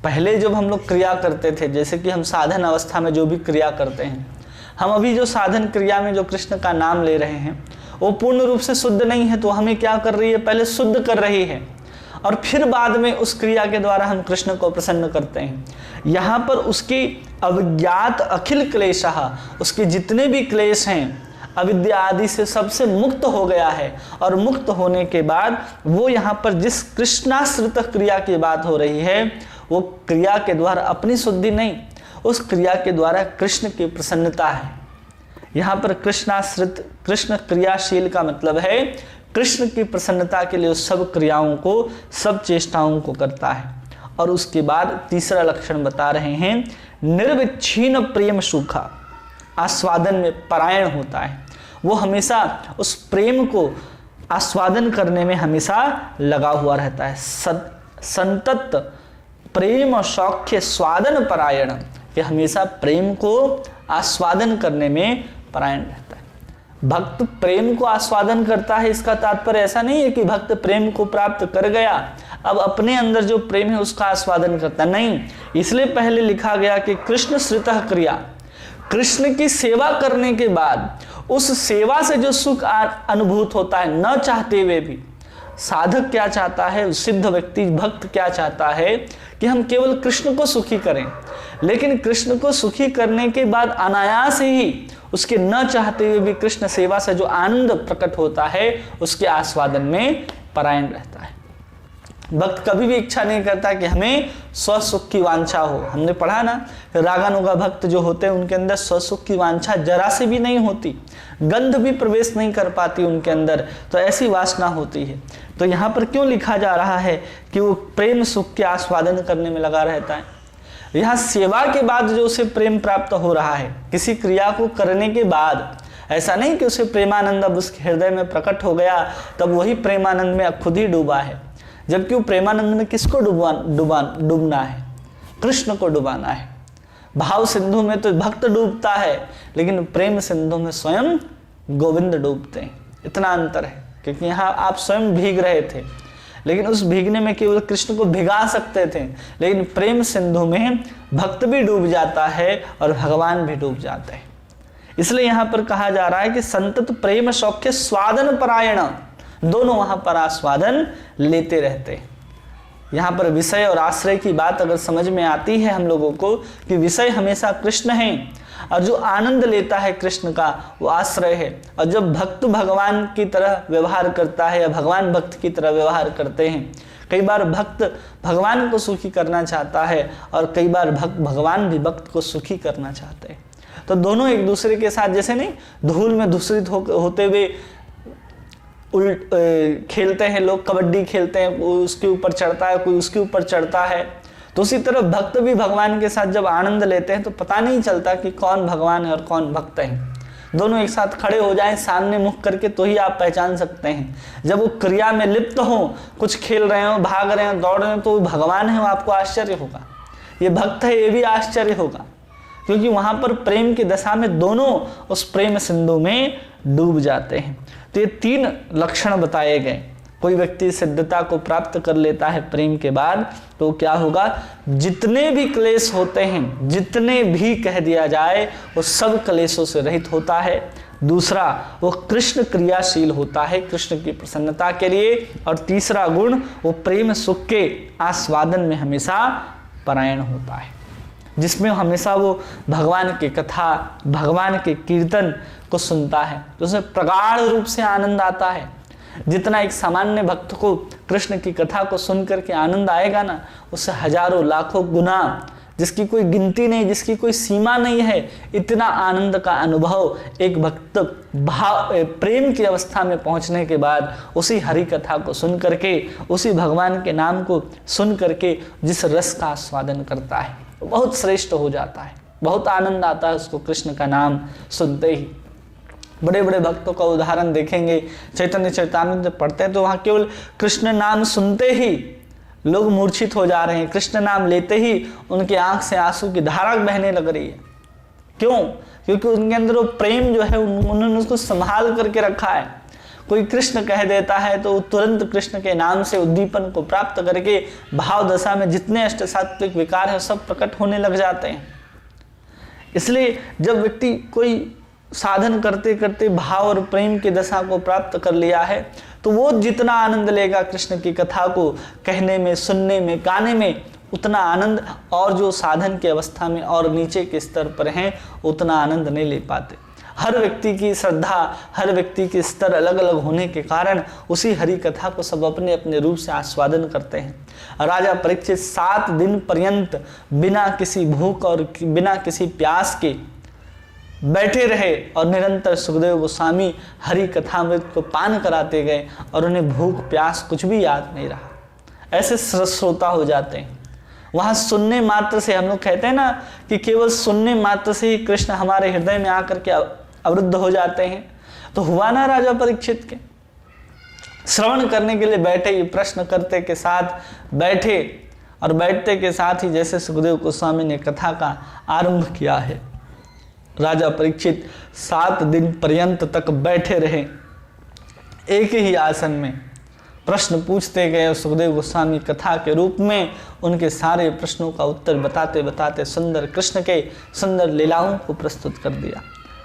पहले जब हम लोग क्रिया करते थे, जैसे कि हम साधन अवस्था में जो भी क्रिया करते हैं, हम अभी जो साधन क्रिया में जो कृष्ण का नाम ले रहे हैं वो पूर्ण रूप से शुद्ध नहीं है, तो हमें क्या कर रही है, पहले शुद्ध कर रही है, और फिर बाद में उस क्रिया के द्वारा हम कृष्ण को प्रसन्न करते हैं। यहाँ पर उसकी अवज्ञात अखिल क्लेशः, उसके जितने भी क्लेश हैं अविद्या आदि से सबसे मुक्त हो गया है, और मुक्त होने के बाद वो यहाँ पर जिस कृष्णाश्रित क्रिया की बात हो रही है, वो क्रिया के द्वारा अपनी शुद्धि नहीं, उस क्रिया के द्वारा कृष्ण की प्रसन्नता है। यहाँ पर कृष्णाश्रित, कृष्ण क्रियाशील का मतलब है कृष्ण की प्रसन्नता के लिए उस सब क्रियाओं को, सब चेष्टाओं को करता है। और उसके बाद तीसरा लक्षण बता रहे हैं, निर्विच्छिन्न प्रेम सुखा, आस्वादन में परायण होता है। वो हमेशा उस प्रेम को आस्वादन करने में हमेशा लगा हुआ रहता है। संतत प्रेम सौख्य स्वादन परायण, कि हमेशा प्रेम को आस्वादन करने में परायण रहता है। भक्त प्रेम को आस्वादन करता है, इसका तात्पर्य ऐसा नहीं है कि भक्त प्रेम को प्राप्त कर गया अब अपने अंदर जो प्रेम है उसका आस्वादन करता, नहीं। इसलिए पहले लिखा गया कि कृष्ण श्रितः क्रिया, कृष्ण की सेवा करने के बाद उस सेवा से जो सुख अनुभूत होता है, न चाहते हुए भी साधक क्या चाहता है, सिद्ध व्यक्ति भक्त क्या चाहता है कि हम केवल कृष्ण को सुखी करें, लेकिन कृष्ण को सुखी करने के बाद अनायास ही उसके न चाहते हुए भी कृष्ण सेवा से जो आनंद प्रकट होता है उसके आस्वादन में परायण रहता है। भक्त कभी भी इच्छा नहीं करता कि हमें स्वसुख की वांछा हो। हमने पढ़ा ना, रागानुगा भक्त जो होते हैं उनके अंदर स्वसुख की वांछा जरा से भी नहीं होती, गंध भी प्रवेश नहीं कर पाती उनके अंदर, तो ऐसी वासना होती है। तो यहाँ पर क्यों लिखा जा रहा है कि वो प्रेम सुख के आस्वादन करने में लगा रहता है। यहाँ सेवा के बाद जो उसे प्रेम प्राप्त हो रहा है, किसी क्रिया को करने के बाद, ऐसा नहीं कि उसे प्रेमानंद अब उसके हृदय में प्रकट हो गया तब वही प्रेमानंद में खुद ही डूबा है, जबकि वो प्रेमानंद में किसको डूबना है? कृष्ण को डुबाना है। भाव सिंधु में तो भक्त डूबता है, लेकिन प्रेम सिंधु में स्वयं गोविंद डूबते हैं। इतना अंतर है, क्योंकि यहाँ आप स्वयं भीग रहे थे, लेकिन उस भीगने में केवल कृष्ण को भिगा सकते थे, लेकिन प्रेम सिंधु में भक्त भी डूब जाता है और भगवान भी डूब जाते हैं। इसलिए यहाँ पर कहा जा रहा है कि संतत प्रेम सौख्य स्वादन परायण, दोनों वहां पर आस्वादन लेते रहते हैं। यहाँ पर विषय और आश्रय की बात अगर समझ में आती है हम लोगों को कि विषय हमेशा कृष्ण है और जो आनंद लेता है कृष्ण का वो आश्रय है। और जब भक्त भगवान की तरह व्यवहार करता है या भगवान भक्त की तरह व्यवहार करते हैं, कई बार भक्त भगवान को सुखी करना चाहता है और कई बार भगवान भी भक्त को सुखी करना चाहते हैं, तो दोनों एक दूसरे के साथ, जैसे नहीं धूल में धूसरित होते हुए खेलते हैं लोग, कबड्डी खेलते हैं, कोई उसके ऊपर चढ़ता है, कोई उसके ऊपर चढ़ता है, तो उसी तरह भक्त भी भगवान के साथ जब आनंद लेते हैं तो पता नहीं चलता कि कौन भगवान है और कौन भक्त है। दोनों एक साथ खड़े हो जाएं सामने मुख करके तो ही आप पहचान सकते हैं। जब वो क्रिया में लिप्त हो, कुछ खेल रहे हो, भाग रहे हो, दौड़ रहे हो, तो वो भगवान है, वो आपको आश्चर्य होगा, ये भक्त है, ये भी आश्चर्य होगा, क्योंकि वहां पर प्रेम की दशा में दोनों उस प्रेम सिंधु में डूब जाते हैं। तो ये 3 लक्षण बताए गए। कोई व्यक्ति सिद्धता को प्राप्त कर लेता है प्रेम के बाद, तो क्या होगा? जितने भी क्लेश होते हैं, जितने भी कह दिया जाए, वो सब क्लेशों से रहित होता है। दूसरा, वो कृष्ण क्रियाशील होता है कृष्ण की प्रसन्नता के लिए। और तीसरा गुण, वो प्रेम सुख के आस्वादन में हमेशा परायण होता है, जिसमें हमेशा वो भगवान की कथा, भगवान के कीर्तन को सुनता है, तो उसमें प्रगाढ़ रूप से आनंद आता है। जितना एक सामान्य भक्त को कृष्ण की कथा को सुन करके आनंद आएगा ना, उससे हजारों लाखों गुना, जिसकी कोई गिनती नहीं, जिसकी कोई सीमा नहीं है, इतना आनंद का अनुभव एक भक्त प्रेम की अवस्था में पहुंचने के बाद उसी हरि कथा को सुन करके, उसी भगवान के नाम को सुन करके जिस रस का आस्वादन करता है, बहुत श्रेष्ठ हो जाता है, बहुत आनंद आता है उसको कृष्ण का नाम सुनते ही। बड़े बड़े भक्तों का उदाहरण देखेंगे, चैतन्य चरितामृत पढ़ते हैं तो वहाँ केवल कृष्ण नाम सुनते ही लोग मूर्छित हो जा रहे हैं, कृष्ण नाम लेते ही उनकी आंख से आंसू की धारा बहने लग रही है। क्यों? क्योंकि उनके अंदर वो प्रेम जो है उन्होंने उसको संभाल करके रखा है। कोई कृष्ण कह देता है तो तुरंत कृष्ण के नाम से उद्दीपन को प्राप्त करके भाव दशा में जितने अष्ट सात्विक विकार है सब प्रकट होने लग जाते हैं। इसलिए जब व्यक्ति कोई साधन करते करते भाव और प्रेम की दशा को प्राप्त कर लिया है, तो वो जितना आनंद लेगा कृष्ण की कथा को कहने में, सुनने में, गाने में, उतना आनंद और जो साधन की अवस्था में और नीचे के स्तर पर हैं उतना आनंद नहीं ले पाते। हर व्यक्ति की श्रद्धा, हर व्यक्ति के स्तर अलग अलग होने के कारण उसी हरि कथा को सब अपने अपने रूप से आस्वादन करते हैं। राजा परीक्षित 7 दिन पर्यंत बिना किसी भूख और बिना किसी प्यास के बैठे रहे और निरंतर सुखदेव गोस्वामी हरि कथामृत को पान कराते गए और उन्हें भूख प्यास कुछ भी याद नहीं रहा। ऐसे श्रोता हो जाते हैं। वहाँ सुनने मात्र से, हम लोग कहते हैं ना कि केवल सुनने मात्र से ही कृष्ण हमारे हृदय में आकर के अवरुद्ध हो जाते हैं, तो हुआ ना राजा परीक्षित के। श्रवण करने के लिए बैठे, ये प्रश्न करते के साथ बैठे और बैठते के साथ ही जैसे सुखदेव गोस्वामी ने कथा का आरंभ किया है, राजा परीक्षित 7 दिन पर्यंत तक बैठे रहे एक ही आसन में, प्रश्न पूछते गए। सुखदेव गोस्वामी कथा के रूप में उनके सारे प्रश्नों का उत्तर बताते बताते सुंदर कृष्ण के सुंदर लीलाओं को प्रस्तुत कर दिया।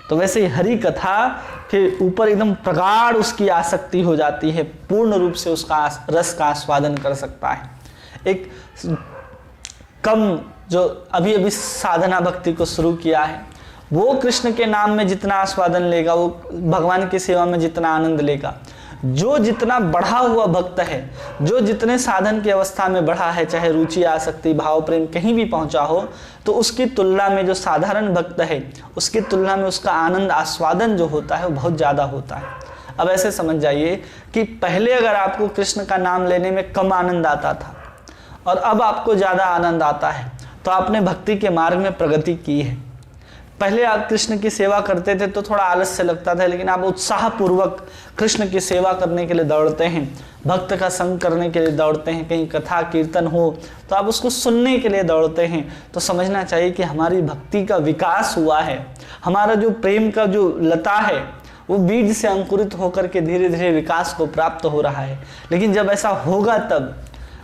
तो वैसे ही हरि कथा के ऊपर एकदम प्रगाढ़ उसकी आसक्ति हो जाती है, पूर्ण रूप से उसका रस का आस्वादन कर सकता है। एक कम जो अभी अभी साधना भक्ति को शुरू किया है वो कृष्ण के नाम में जितना आस्वादन लेगा, वो भगवान की सेवा में जितना आनंद लेगा, जो जितना बढ़ा हुआ भक्त है, जो जितने साधन की अवस्था में बढ़ा है, चाहे रुचि आसक्ति भाव प्रेम कहीं भी पहुंचा हो, तो उसकी तुलना में जो साधारण भक्त है उसकी तुलना में उसका आनंद आस्वादन जो होता है वो बहुत ज़्यादा होता है। अब ऐसे समझ जाइए कि पहले अगर आपको कृष्ण का नाम लेने में कम आनंद आता था और अब आपको ज़्यादा आनंद आता है, तो आपने भक्ति के मार्ग में प्रगति की है। पहले आप कृष्ण की सेवा करते थे तो थोड़ा आलस्य लगता था, लेकिन आप उत्साहपूर्वक कृष्ण की सेवा करने के लिए दौड़ते हैं, भक्त का संग करने के लिए दौड़ते हैं, कहीं कथा कीर्तन हो तो आप उसको सुनने के लिए दौड़ते हैं। तो समझना चाहिए कि हमारी भक्ति का विकास हुआ है, हमारा जो प्रेम का जो लता है वो बीज से अंकुरित होकर के धीरे धीरे विकास को प्राप्त हो रहा है। लेकिन जब ऐसा होगा तब,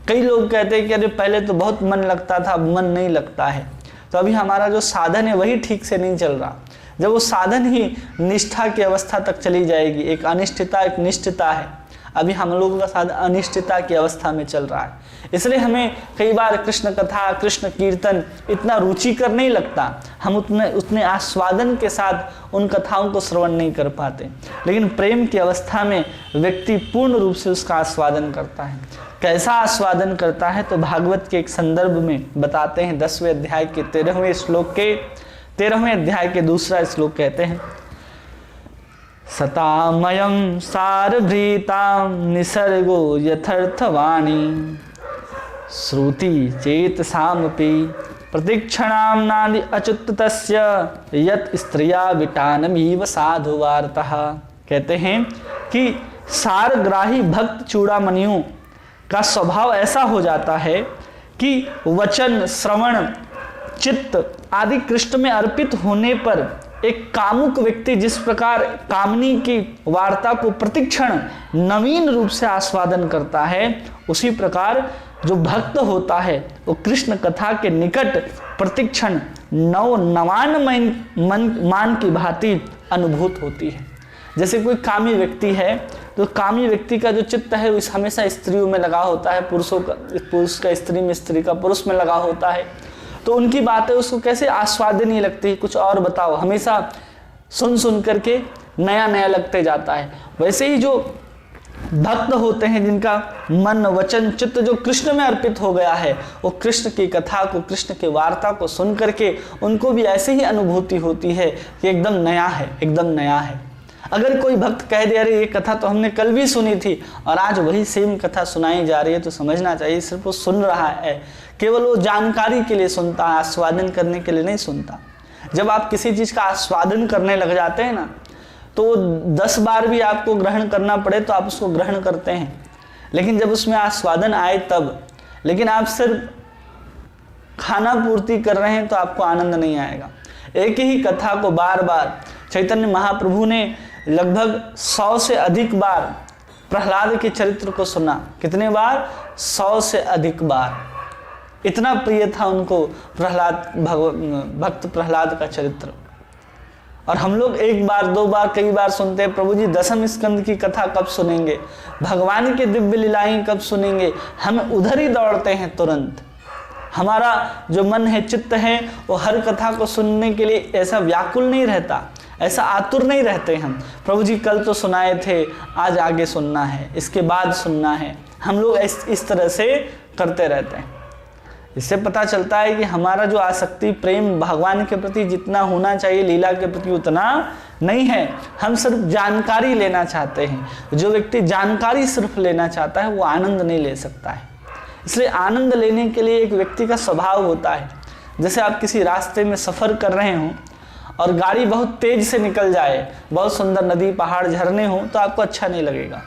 कई लोग कहते हैं कि अरे पहले तो बहुत मन लगता था, अब मन नहीं लगता है, तो अभी हमारा जो साधन है वही ठीक से नहीं चल रहा। जब वो साधन ही निष्ठा की अवस्था तक चली जाएगी, एक अनिष्ठता एक निष्ठता है, अभी हम लोगों का साधन अनिष्ठता की अवस्था में चल रहा है। इसलिए हमें कई बार कृष्ण कथा कृष्ण कीर्तन इतना रुचिकर नहीं लगता, हम उतने आस्वादन के साथ उन कथाओं को श्रवण नहीं कर पाते। लेकिन प्रेम की अवस्था में व्यक्ति पूर्ण रूप से उसका आस्वादन करता है। कैसा आस्वादन करता है तो भागवत के एक संदर्भ में बताते हैं। 10वें अध्याय के 13वें श्लोक के 13वें अध्याय के दूसरा श्लोक कहते हैं, सतामयं सारभृतां निसर्गो यथर्थवाणी श्रुति चेतसामपि प्रतीक्षणां नादि अच्युतस्य यत् स्त्रिया विटानमिव साधुवार्तः। कहते हैं कि सारग्राही भक्त चूड़ामणियों का स्वभाव ऐसा हो जाता है कि वचन श्रवण चित्त आदि कृष्ण में अर्पित होने पर एक कामुक व्यक्ति जिस प्रकार कामनी की वार्ता को प्रतिक्षण नवीन रूप से आस्वादन करता है, उसी प्रकार जो भक्त होता है वो कृष्ण कथा के निकट प्रतिक्षण नवान मान की भांति अनुभूत होती है। जैसे कोई कामी व्यक्ति है तो कामी व्यक्ति का जो चित्त है वो हमेशा स्त्रियों में लगा होता है, पुरुष का स्त्री में, स्त्री का पुरुष में लगा होता है, तो उनकी बातें उसको कैसे आस्वाद्य नहीं लगती, कुछ और बताओ, हमेशा सुन करके नया नया लगते जाता है। वैसे ही जो भक्त होते हैं जिनका मन वचन चित्त जो कृष्ण में अर्पित हो गया है, वो कृष्ण की कथा को कृष्ण की वार्ता को सुन करके उनको भी ऐसे ही अनुभूति होती है कि एकदम नया है, एकदम नया है। अगर कोई भक्त कह दे अरे ये कथा तो हमने कल भी सुनी थी और आज वही सेम कथा सुनाई जा रही है, तो समझना चाहिए सिर्फ वो सुन रहा है, केवल वो जानकारी के लिए सुनता है, आस्वादन करने के लिए नहीं सुनता। जब आप किसी चीज़ का आस्वादन करने लग जाते हैं ना, तो 10 बार भी आपको ग्रहण करना पड़े तो आप उसको ग्रहण करते हैं, लेकिन जब उसमें आस्वादन आए तब। लेकिन आप सिर्फ खाना पूर्ति कर रहे हैं तो आपको आनंद नहीं आएगा। एक ही कथा को बार बार चैतन्य महाप्रभु ने लगभग 100 से अधिक बार प्रहलाद के चरित्र को सुना। कितने बार? 100 से अधिक बार। इतना प्रिय था उनको भक्त प्रहलाद का चरित्र। और हम लोग 1 बार 2 बार कई बार सुनते हैं, प्रभु जी 10वें स्कंद की कथा कब सुनेंगे, भगवान के दिव्य लीलाएं कब सुनेंगे। हम उधर ही दौड़ते हैं तुरंत। हमारा जो मन है, चित्त है, वो हर कथा को सुनने के लिए ऐसा व्याकुल नहीं रहता, ऐसा आतुर नहीं रहते हम। प्रभु जी कल तो सुनाए थे, आज आगे सुनना है, इसके बाद सुनना है। हम लोग इस तरह से करते रहते हैं। इससे पता चलता है कि हमारा जो आसक्ति प्रेम भगवान के प्रति जितना होना चाहिए, लीला के प्रति उतना नहीं है। हम सिर्फ जानकारी लेना चाहते हैं। जो व्यक्ति जानकारी सिर्फ लेना चाहता है वो आनंद नहीं ले सकता है। इसलिए आनंद लेने के लिए एक व्यक्ति का स्वभाव होता है। जैसे आप किसी रास्ते में सफ़र कर रहे हों और गाड़ी बहुत तेज से निकल जाए, बहुत सुंदर नदी पहाड़ झरने हों, तो आपको अच्छा नहीं लगेगा।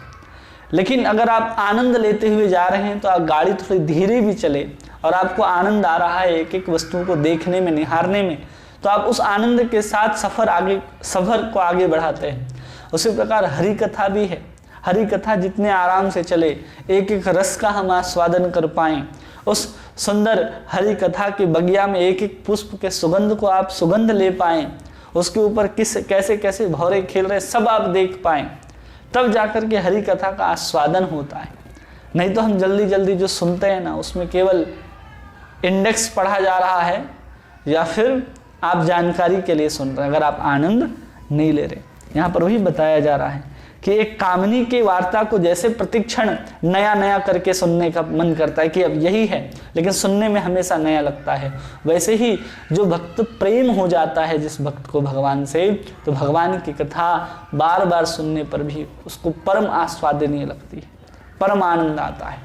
लेकिन अगर आप आनंद लेते हुए जा रहे हैं तो आप गाड़ी थोड़ी धीरे भी चले और आपको आनंद आ रहा है एक एक वस्तु को देखने में, निहारने में, तो आप उस आनंद के साथ सफ़र को आगे बढ़ाते हैं। उसी प्रकार हरि कथा भी है। हरि कथा जितने आराम से चले, एक एक रस का हम आस्वादन कर पाएँ, उस सुंदर हरि कथा की बगिया में एक एक पुष्प के सुगंध को आप सुगंध ले पाएँ, उसके ऊपर कैसे कैसे भौरे खेल रहे सब आप देख पाएँ, तब जाकर के हरि कथा का आस्वादन होता है। नहीं तो हम जल्दी जल्दी जो सुनते हैं ना, उसमें केवल इंडेक्स पढ़ा जा रहा है या फिर आप जानकारी के लिए सुन रहे हैं, अगर आप आनंद नहीं ले रहे। यहाँ पर वही बताया जा रहा है कि एक कामनी की वार्ता को जैसे प्रतिक्षण नया नया करके सुनने का मन करता है कि अब यही है, लेकिन सुनने में हमेशा नया लगता है, वैसे ही जो भक्त प्रेम हो जाता है जिस भक्त को भगवान से, तो भगवान की कथा बार बार सुनने पर भी उसको परम आस्वादनीय लगती है, परम आनंद आता है।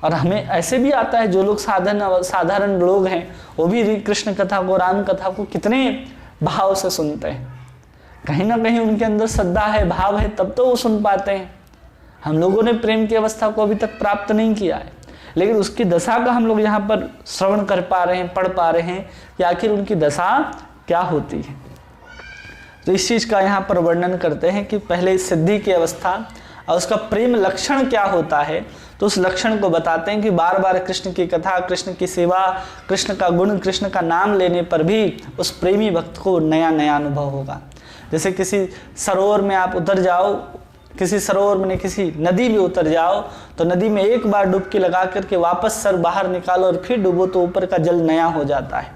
और हमें ऐसे भी आता है, जो लोग साधारण लोग हैं वो भी कृष्ण कथा को, राम कथा को कितने भाव से सुनते हैं। कहीं ना कहीं उनके अंदर श्रद्धा है, भाव है, तब तो वो सुन पाते हैं। हम लोगों ने प्रेम की अवस्था को अभी तक प्राप्त नहीं किया है, लेकिन उसकी दशा का हम लोग यहाँ पर श्रवण कर पा रहे हैं, पढ़ पा रहे हैं कि आखिर उनकी दशा क्या होती है। तो इस चीज़ का यहाँ पर वर्णन करते हैं कि पहले सिद्धि की अवस्था और उसका प्रेम लक्षण क्या होता है, तो उस लक्षण को बताते हैं कि बार बार कृष्ण की कथा, कृष्ण की सेवा, कृष्ण का गुण, कृष्ण का नाम लेने पर भी उस प्रेमी भक्त को नया नया अनुभव होगा। जैसे किसी सरोवर में आप उतर जाओ, किसी सरोवर में, किसी नदी में उतर जाओ, तो नदी में एक बार डुबकी लगा करके वापस सर बाहर निकालो और फिर डूबो तो ऊपर का जल नया हो जाता है,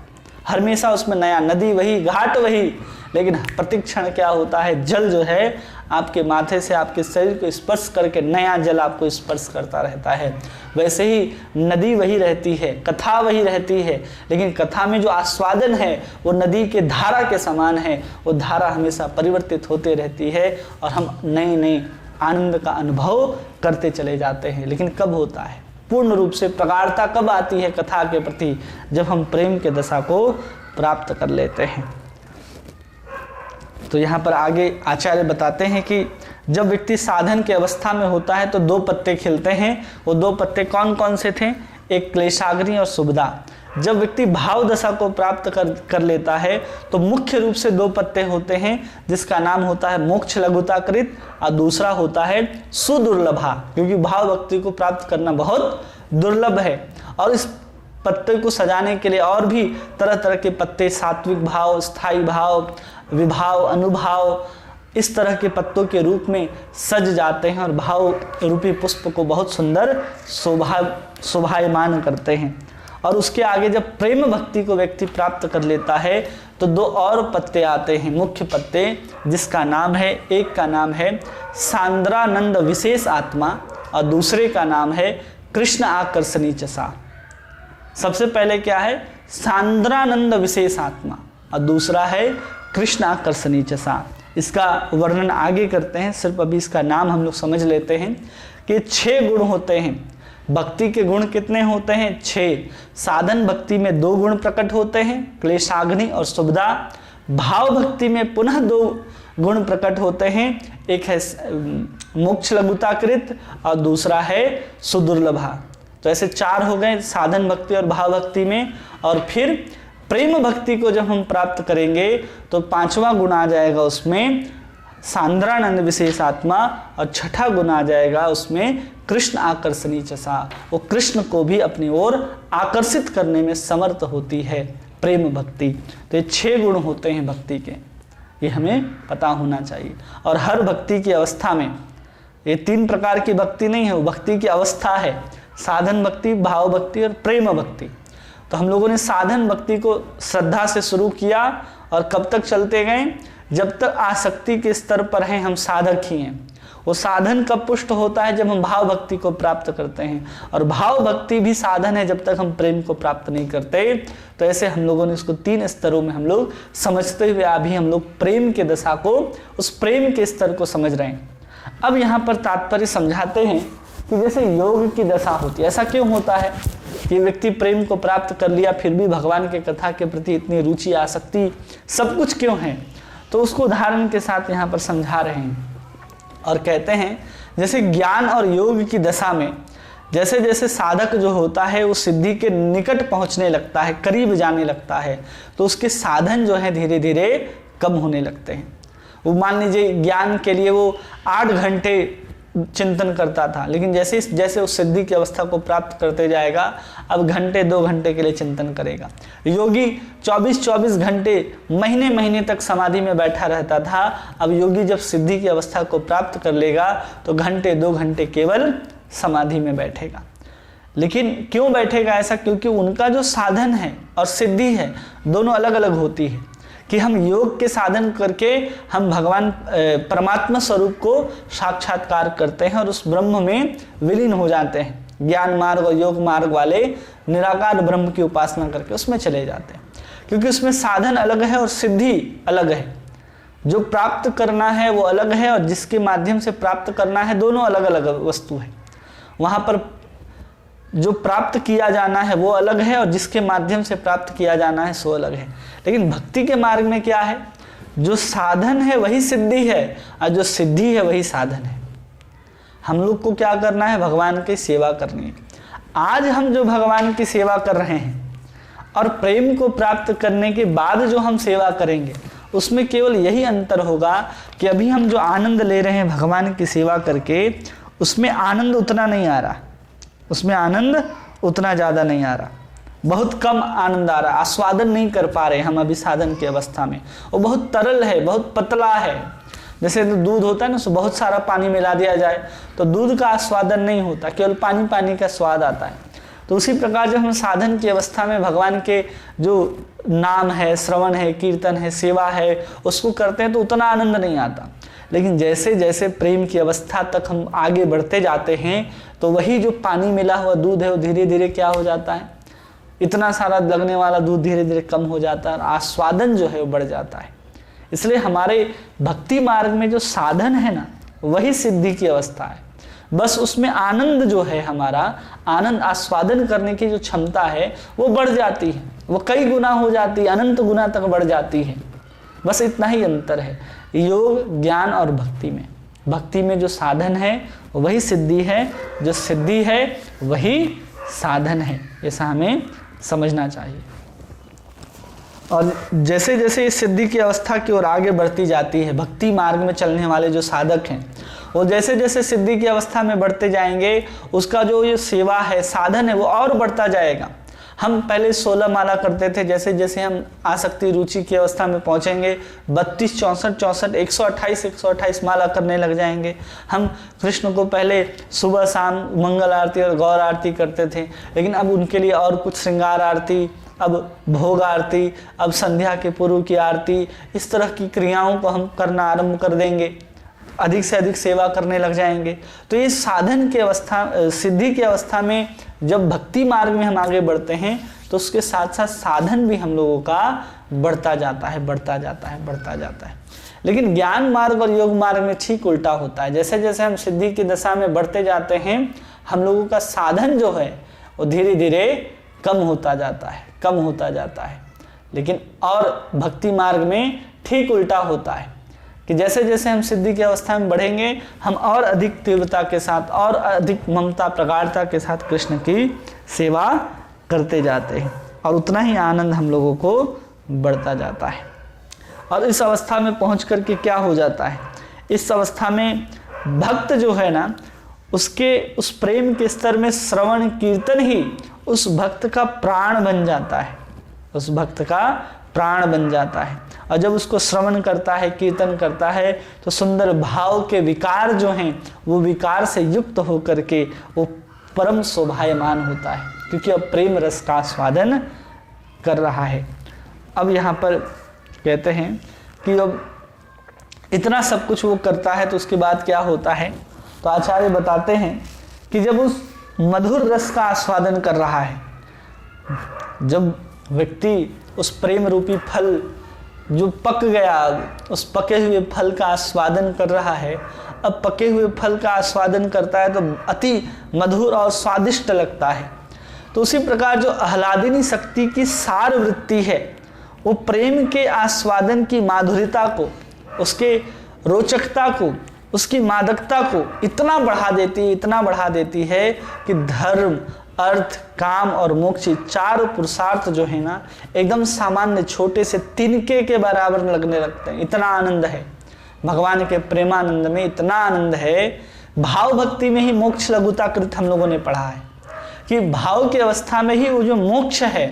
हमेशा उसमें नया, नदी वही, घाट वही, लेकिन प्रतिक्षण क्या होता है, जल जो है आपके माथे से आपके शरीर को स्पर्श करके नया जल आपको स्पर्श करता रहता है। वैसे ही नदी वही रहती है, कथा वही रहती है, लेकिन कथा में जो आस्वादन है वो नदी के धारा के समान है। वो धारा हमेशा परिवर्तित होते रहती है और हम नए नए आनंद का अनुभव करते चले जाते हैं। लेकिन कब होता है, पूर्ण रूप से प्रगाढ़ता कब आती है कथा के प्रति, जब हम प्रेम के दशा को प्राप्त कर लेते हैं। तो यहाँ पर आगे आचार्य बताते हैं कि जब व्यक्ति साधन की अवस्था में होता है तो दो पत्ते खिलते हैं। वो दो पत्ते कौन कौन से थे, एक क्लेशाग्नि और सुबदा। जब व्यक्ति भाव दशा को प्राप्त कर लेता है तो मुख्य रूप से दो पत्ते होते हैं, जिसका नाम होता है मोक्ष लघुताकृत और दूसरा होता है सुदुर्लभा, क्योंकि भाव भक्ति को प्राप्त करना बहुत दुर्लभ है। और इस पत्ते को सजाने के लिए और भी तरह तरह के पत्ते, सात्विक भाव, स्थायी भाव, विभाव, अनुभाव, इस तरह के पत्तों के रूप में सज जाते हैं और भाव रूपी पुष्प को बहुत सुंदर शोभायमान करते हैं। और उसके आगे जब प्रेम भक्ति को व्यक्ति प्राप्त कर लेता है तो दो और पत्ते आते हैं, मुख्य पत्ते, जिसका नाम है, एक का नाम है सांद्रानंद विशेष आत्मा और दूसरे का नाम है कृष्ण आकर्षणी चसा। सबसे पहले क्या है, सांद्रानंद विशेष आत्मा और दूसरा है कृष्ण आकर्षणी चसा। इसका वर्णन आगे करते हैं, सिर्फ अभी इसका नाम हम लोग समझ लेते हैं कि 6 गुण होते हैं। भक्ति के गुण कितने होते हैं, 6। साधन भक्ति में 2 गुण प्रकट होते हैं, क्लेशाग्नि और सुबदा। भाव भक्ति में पुनः 2 गुण प्रकट होते हैं, एक है मोक्ष लघुताकृत और दूसरा है सुदुर्लभा। तो ऐसे 4 हो गए साधन भक्ति और भाव भक्ति में। और फिर प्रेम भक्ति को जब हम प्राप्त करेंगे तो 5वां गुण आ जाएगा उसमें सांद्रानंद विशेष आत्मा और 6ठा गुण आ जाएगा उसमें कृष्ण आकर्षणी चसा। वो कृष्ण को भी अपनी ओर आकर्षित करने में समर्थ होती है प्रेम भक्ति। तो ये 6 गुण होते हैं भक्ति के, ये हमें पता होना चाहिए। और हर भक्ति की अवस्था में, ये 3 प्रकार की भक्ति नहीं है, वो भक्ति की अवस्था है, साधन भक्ति, भाव भक्ति और प्रेम भक्ति। तो हम लोगों ने साधन भक्ति को श्रद्धा से शुरू किया और कब तक चलते गए, जब तक आसक्ति के स्तर पर हैं हम साधक ही हैं। वो साधन कब पुष्ट होता है, जब हम भाव भक्ति को प्राप्त करते हैं। और भाव भक्ति भी साधन है जब तक हम प्रेम को प्राप्त नहीं करते। तो ऐसे हम लोगों ने इसको 3 स्तरों में हम लोग समझते हुए अभी हम लोग प्रेम के दशा को, उस प्रेम के स्तर को समझ रहे हैं। अब यहाँ पर तात्पर्य समझाते हैं कि जैसे योग की दशा होती है, ऐसा क्यों होता है कि व्यक्ति प्रेम को प्राप्त कर लिया फिर भी भगवान के कथा के प्रति इतनी रुचि, आसक्ति, सब कुछ क्यों है, तो उसको उदाहरण के साथ यहाँ पर समझा रहे हैं। और कहते हैं जैसे ज्ञान और योग की दशा में जैसे जैसे साधक जो होता है वो सिद्धि के निकट पहुँचने लगता है, करीब जाने लगता है, तो उसके साधन जो है धीरे धीरे कम होने लगते हैं। वो मान लीजिए ज्ञान के लिए वो 8 घंटे चिंतन करता था, लेकिन जैसे जैसे उस सिद्धि की अवस्था को प्राप्त करते जाएगा अब घंटे 2 घंटे के लिए चिंतन करेगा। योगी 24-24 घंटे, महीने महीने तक समाधि में बैठा रहता था, अब योगी जब सिद्धि की अवस्था को प्राप्त कर लेगा तो घंटे 2 घंटे केवल समाधि में बैठेगा। लेकिन क्यों बैठेगा ऐसा? क्योंकि उनका जो साधन है और सिद्धि है दोनों अलग अलग होती है। कि हम योग के साधन करके हम भगवान परमात्मा स्वरूप को साक्षात्कार करते हैं और उस ब्रह्म में विलीन हो जाते हैं। ज्ञान मार्ग और योग मार्ग वाले निराकार ब्रह्म की उपासना करके उसमें चले जाते हैं, क्योंकि उसमें साधन अलग है और सिद्धि अलग है। जो प्राप्त करना है वो अलग है और जिसके माध्यम से प्राप्त करना है दोनों अलग अलग वस्तु है। वहाँ पर जो प्राप्त किया जाना है वो अलग है और जिसके माध्यम से प्राप्त किया जाना है सो अलग है। लेकिन भक्ति के मार्ग में क्या है? जो साधन है वही सिद्धि है और जो सिद्धि है वही साधन है। हम लोग को क्या करना है? भगवान की सेवा करनी है। आज हम जो भगवान की सेवा कर रहे हैं और प्रेम को प्राप्त करने के बाद जो हम सेवा करेंगे उसमें केवल यही अंतर होगा कि अभी हम जो आनंद ले रहे हैं भगवान की सेवा करके उसमें आनंद उतना नहीं आ रहा, उसमें आनंद उतना ज़्यादा नहीं आ रहा, बहुत कम आनंद आ रहा, आस्वादन नहीं कर पा रहे हम अभी साधन की अवस्था में। वो बहुत तरल है, बहुत पतला है। जैसे तो दूध होता है ना, उसमें बहुत सारा पानी मिला दिया जाए तो दूध का आस्वादन नहीं होता, केवल पानी पानी का स्वाद आता है। तो उसी प्रकार जब हम साधन की अवस्था में भगवान के जो नाम है, श्रवण है, कीर्तन है, सेवा है, उसको करते हैं तो उतना आनंद नहीं आता। लेकिन जैसे जैसे प्रेम की अवस्था तक हम आगे बढ़ते जाते हैं तो वही जो पानी मिला हुआ दूध है वो धीरे धीरे क्या हो जाता है? इतना सारा लगने वाला दूध धीरे धीरे कम हो जाता है और आस्वादन जो है वो बढ़ जाता है। इसलिए हमारे भक्ति मार्ग में जो साधन है ना वही सिद्धि की अवस्था है। बस उसमें आनंद जो है, हमारा आनंद आस्वादन करने की जो क्षमता है वो बढ़ जाती है, वो कई गुना हो जाती है, अनंत गुना तक बढ़ जाती है। बस इतना ही अंतर है योग, ज्ञान और भक्ति में। भक्ति में जो साधन है वही सिद्धि है, जो सिद्धि है वही साधन है। ऐसा हमें समझना चाहिए। और जैसे जैसे इस सिद्धि की अवस्था की ओर आगे बढ़ती जाती है, भक्ति मार्ग में चलने वाले जो साधक हैं वो जैसे जैसे सिद्धि की अवस्था में बढ़ते जाएंगे उसका जो ये सेवा है, साधन है वो और बढ़ता जाएगा। हम पहले 16 माला करते थे, जैसे जैसे हम आसक्ति रुचि की अवस्था में पहुंचेंगे 32, 64, 64, 128 माला करने लग जाएंगे। हम कृष्ण को पहले सुबह शाम मंगल आरती और गौर आरती करते थे, लेकिन अब उनके लिए और कुछ श्रृंगार आरती, अब भोग आरती, अब संध्या के पूर्व की आरती, इस तरह की क्रियाओं को हम करना आरंभ कर देंगे, अधिक से अधिक सेवा करने लग जाएंगे। तो ये साधन की अवस्था, सिद्धि की अवस्था में जब भक्ति मार्ग में हम आगे बढ़ते हैं तो उसके साथ साथ साधन भी हम लोगों का बढ़ता जाता है, बढ़ता जाता है, बढ़ता जाता है। लेकिन ज्ञान मार्ग और योग मार्ग में ठीक उल्टा होता है। जैसे जैसे हम सिद्धि की दशा में बढ़ते जाते हैं हम लोगों का साधन जो है वो धीरे धीरे कम होता जाता है, कम होता जाता है। लेकिन और भक्ति मार्ग में ठीक उल्टा होता है कि जैसे जैसे हम सिद्धि की अवस्था में बढ़ेंगे हम और अधिक तीव्रता के साथ और अधिक ममता प्रगाढ़ता के साथ कृष्ण की सेवा करते जाते हैं और उतना ही आनंद हम लोगों को बढ़ता जाता है। और इस अवस्था में पहुंच करके क्या हो जाता है? इस अवस्था में भक्त जो है ना उसके उस प्रेम के स्तर में श्रवण कीर्तन ही उस भक्त का प्राण बन जाता है, उस भक्त का प्राण बन जाता है। और जब उसको श्रवण करता है, कीर्तन करता है तो सुंदर भाव के विकार जो हैं वो विकार से युक्त होकर के वो परम शोभायमान होता है, क्योंकि अब प्रेम रस का आस्वादन कर रहा है। अब यहाँ पर कहते हैं कि अब इतना सब कुछ वो करता है तो उसके बाद क्या होता है? तो आचार्य बताते हैं कि जब उस मधुर रस का आस्वादन कर रहा है, जब व्यक्ति उस प्रेम रूपी फल जो पक गया उस पके हुए फल का आस्वादन कर रहा है, अब पके हुए फल का आस्वादन करता है तो अति मधुर और स्वादिष्ट लगता है। तो उसी प्रकार जो आह्लादिनी शक्ति की सार वृत्ति है वो प्रेम के आस्वादन की माधुर्यता को, उसके रोचकता को, उसकी मादकता को इतना बढ़ा देती है, इतना बढ़ा देती है कि धर्म, अर्थ, काम और मोक्ष चार पुरुषार्थ जो है ना एकदम सामान्य छोटे से तिनके के बराबर लगने लगते हैं। इतना आनंद है भगवान के प्रेमानंद में, इतना आनंद है। भाव भक्ति में ही मोक्ष लघुताकृत हम लोगों ने पढ़ा है कि भाव की अवस्था में ही वो जो मोक्ष है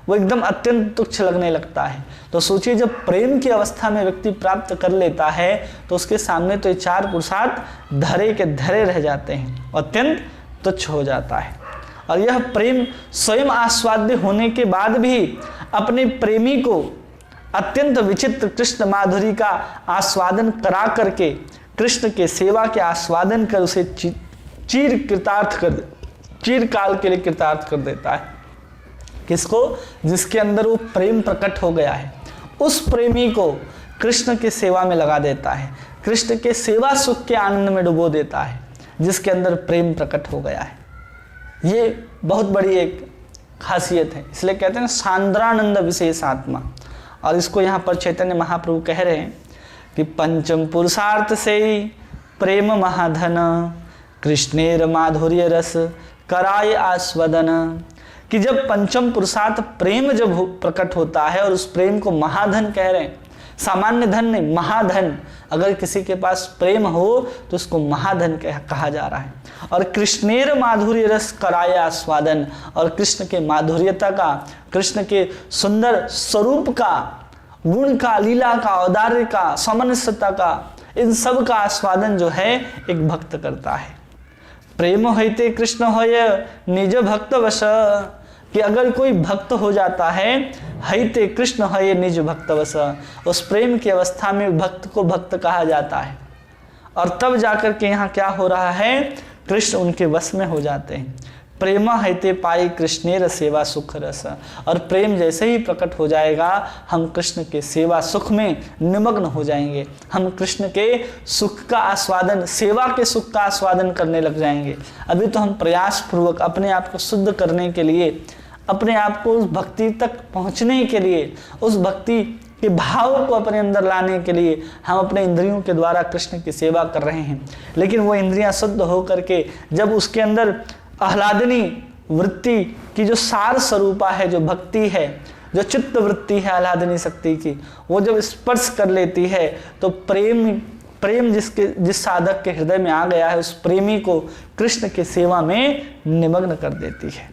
वो एकदम अत्यंत तुच्छ लगने लगता है। तो सोचिए जब प्रेम की अवस्था में व्यक्ति प्राप्त कर लेता है तो उसके सामने तो ये चार पुरुषार्थ धरे के धरे रह जाते हैं, अत्यंत तुच्छ हो जाता है। और यह प्रेम स्वयं आस्वाद्य होने के बाद भी अपने प्रेमी को अत्यंत विचित्र कृष्ण माधुरी का आस्वादन करा करके, कृष्ण के सेवा के आस्वादन कर उसे चीरकाल के लिए कृतार्थ कर देता है। किसको? जिसके अंदर वो प्रेम प्रकट हो गया है, उस प्रेमी को कृष्ण के सेवा में लगा देता है, कृष्ण के सेवा सुख के आनंद में डुबो देता है, जिसके अंदर प्रेम प्रकट हो गया है। ये बहुत बड़ी एक खासियत है, इसलिए कहते हैं सांद्रानंद विशेष आत्मा। और इसको यहाँ पर चैतन्य महाप्रभु कह रहे हैं कि पंचम पुरुषार्थ से प्रेम महाधन, कृष्णेर माधुर्य रस कराय आस्वादन। कि जब पंचम पुरुषार्थ प्रेम जब प्रकट होता है, और उस प्रेम को महाधन कह रहे हैं, सामान्य धन नहीं, महाधन। अगर किसी के पास प्रेम हो तो उसको महाधन कहा जा रहा है। और कृष्णेर माधुर्य रस कराय आस्वादन, और कृष्ण के माधुर्यता का, कृष्ण के सुंदर स्वरूप का, गुण का, लीला का, औदार्य का, सामंजस्यता का, इन सब का आस्वादन जो है एक भक्त करता है। प्रेम होते कृष्ण होय निज भक्त वश, कि अगर कोई भक्त हो जाता है, हईते कृष्ण है निज भक्तवश, उस प्रेम की अवस्था में भक्त को भक्त कहा जाता है। और तब जाकर के यहाँ क्या हो रहा है, कृष्ण उनके वश में हो जाते हैं। प्रेम हईते पाई कृष्णेर सेवा सुख रस, और प्रेम जैसे ही प्रकट हो जाएगा, हम कृष्ण के सेवा सुख में निमग्न हो जाएंगे, हम कृष्ण के सुख का आस्वादन, सेवा के सुख का आस्वादन करने लग जाएंगे। अभी तो हम प्रयास पूर्वक अपने आप को शुद्ध करने के लिए, अपने आप को उस भक्ति तक पहुंचने के लिए, उस भक्ति के भाव को अपने अंदर लाने के लिए हम अपने इंद्रियों के द्वारा कृष्ण की सेवा कर रहे हैं। लेकिन वो इंद्रियां शुद्ध होकर के जब उसके अंदर आह्लादनी वृत्ति की जो सार स्वरूपा है, जो भक्ति है, जो चित्त वृत्ति है आह्लादनी शक्ति की, वो जब स्पर्श कर लेती है तो प्रेम जिस साधक के हृदय में आ गया है, उस प्रेमी को कृष्ण की सेवा में निमग्न कर देती है।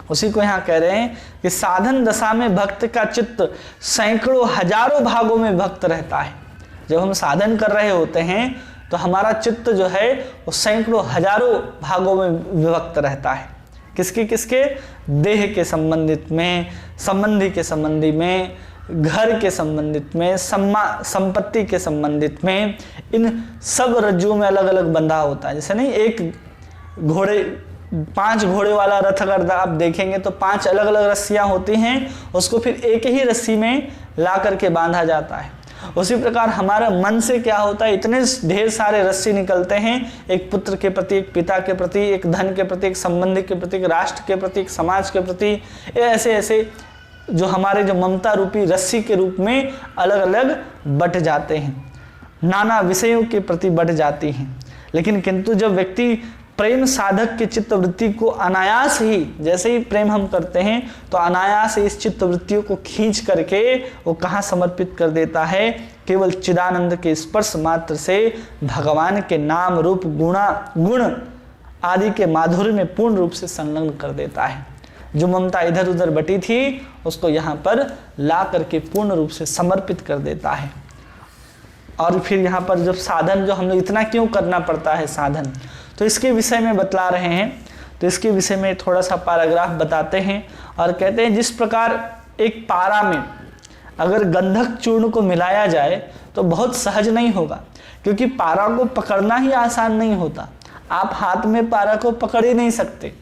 उसी को यहाँ कह रहे हैं कि साधन दशा में भक्त का चित्त सैकड़ों हजारों भागों में भक्त रहता है। जब हम साधन कर रहे होते हैं तो हमारा चित्त जो है वो सैकड़ों हजारों भागों में विभक्त रहता है। किसके किसके? देह के संबंधित में, संबंधी के संबंधी में, घर के संबंधित में, संपत्ति के संबंधित में, इन सब रज्जुओं में अलग अलग बंधा होता है। जैसे नहीं, एक घोड़े, 5 घोड़े वाला रथ अगर आप देखेंगे तो 5 अलग अलग रस्सियां होती हैं, उसको फिर एक ही रस्सी में ला करके बांधा जाता है। उसी प्रकार हमारा मन से क्या होता है, इतने ढेर सारे रस्सी निकलते हैं, एक पुत्र के प्रति, एक पिता के प्रति, एक धन के प्रति, एक संबंधी के प्रति, एक राष्ट्र के प्रति, एक समाज के प्रति, ऐसे ऐसे जो हमारे जो ममता रूपी रस्सी के रूप में अलग अलग बट जाते हैं, नाना विषयों के प्रति बट जाती हैं। लेकिन किंतु जब व्यक्ति प्रेम साधक के चित्त वृत्ति को अनायास ही, जैसे ही प्रेम हम करते हैं तो अनायास इस चित्त वृत्तियों को खींच करके वो कहाँ समर्पित कर देता है, केवल चिदानंद के स्पर्श मात्र से भगवान के नाम रूप गुण आदि के माधुर्य में पूर्ण रूप से संलग्न कर देता है। जो ममता इधर उधर बटी थी उसको यहाँ पर ला करके पूर्ण रूप से समर्पित कर देता है। और फिर यहाँ पर जब साधन, जो हम लोग इतना क्यों करना पड़ता है साधन, तो इसके विषय में बतला रहे हैं। तो इसके विषय में थोड़ा सा पैराग्राफ बताते हैं और कहते हैं, जिस प्रकार एक पारा में अगर गंधक चूर्ण को मिलाया जाए तो बहुत सहज नहीं होगा, क्योंकि पारा को पकड़ना ही आसान नहीं होता। आप हाथ में पारा को पकड़ ही नहीं सकते।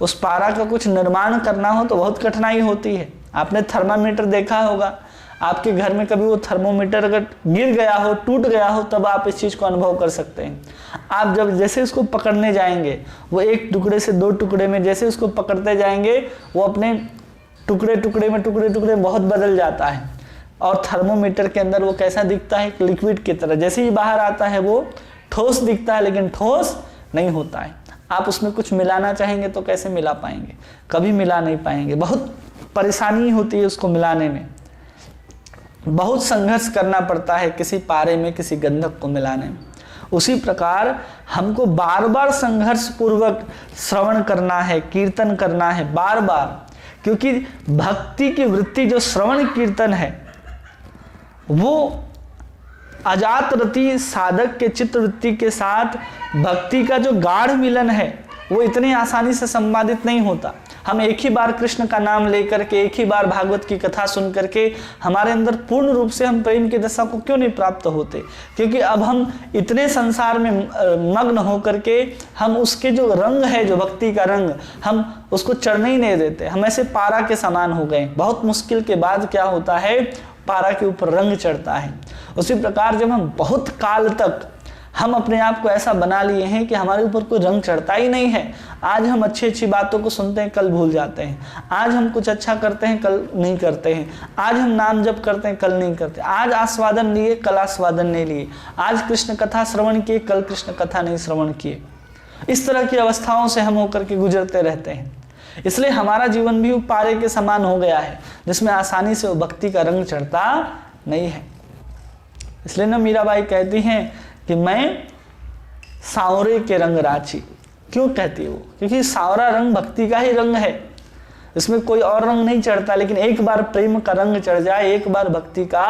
उस पारा का कुछ निर्माण करना हो तो बहुत कठिनाई होती है। आपने थर्मामीटर देखा होगा, आपके घर में कभी वो थर्मोमीटर अगर गिर गया हो, टूट गया हो, तब आप इस चीज़ को अनुभव कर सकते हैं। आप जब जैसे उसको पकड़ने जाएंगे, वो एक टुकड़े से 2 टुकड़े में जैसे उसको पकड़ते जाएंगे, वो अपने टुकड़े में बहुत बदल जाता है। और थर्मोमीटर के अंदर वो कैसा दिखता है, लिक्विड की तरह। जैसे ही बाहर आता है वो ठोस दिखता है, लेकिन ठोस नहीं होता है। आप उसमें कुछ मिलाना चाहेंगे तो कैसे मिला पाएंगे? कभी मिला नहीं पाएंगे। बहुत परेशानी होती है उसको मिलाने में, बहुत संघर्ष करना पड़ता है किसी पारे में किसी गंधक को मिलाने में। उसी प्रकार हमको बार बार संघर्ष पूर्वक श्रवण करना है, कीर्तन करना है बार बार, क्योंकि भक्ति की वृत्ति जो श्रवण कीर्तन है वो अजात रति साधक के चित्त वृत्ति के साथ भक्ति का जो गाढ़ मिलन है वो इतनी आसानी से संपादित नहीं होता। हम एक ही बार कृष्ण का नाम लेकर के, एक ही बार भागवत की कथा सुन करके हमारे अंदर पूर्ण रूप से हम प्रेम की दशा को क्यों नहीं प्राप्त होते? क्योंकि अब हम इतने संसार में मग्न होकर के हम उसके जो रंग है, जो भक्ति का रंग, हम उसको चढ़ने ही नहीं देते। हम ऐसे पारा के समान हो गए। बहुत मुश्किल के बाद क्या होता है, पारा के ऊपर रंग चढ़ता है। उसी प्रकार जब हम बहुत काल तक हम अपने आप को ऐसा बना लिए हैं कि हमारे ऊपर कोई रंग चढ़ता ही नहीं है। आज हम अच्छी अच्छी बातों को सुनते हैं, कल भूल जाते हैं। आज हम कुछ अच्छा करते हैं, कल नहीं करते हैं। आज हम नाम जप करते हैं, कल नहीं करते। आज आस्वादन लिए, कल आस्वादन नहीं लिए। आज कृष्ण कथा श्रवण किए, कल कृष्ण कथा नहीं श्रवण किए। इस तरह की अवस्थाओं से हम होकर के गुजरते रहते हैं। इसलिए हमारा जीवन भी पारे के समान हो गया है, जिसमें आसानी से वो भक्ति का रंग चढ़ता नहीं है। इसलिए ना मीराबाई कहती हैं कि मैं सांवरे के रंग राची। क्यों कहती है वो? क्योंकि सांवरा रंग भक्ति का ही रंग है, इसमें कोई और रंग नहीं चढ़ता। लेकिन एक बार प्रेम का रंग चढ़ जाए, एक बार भक्ति का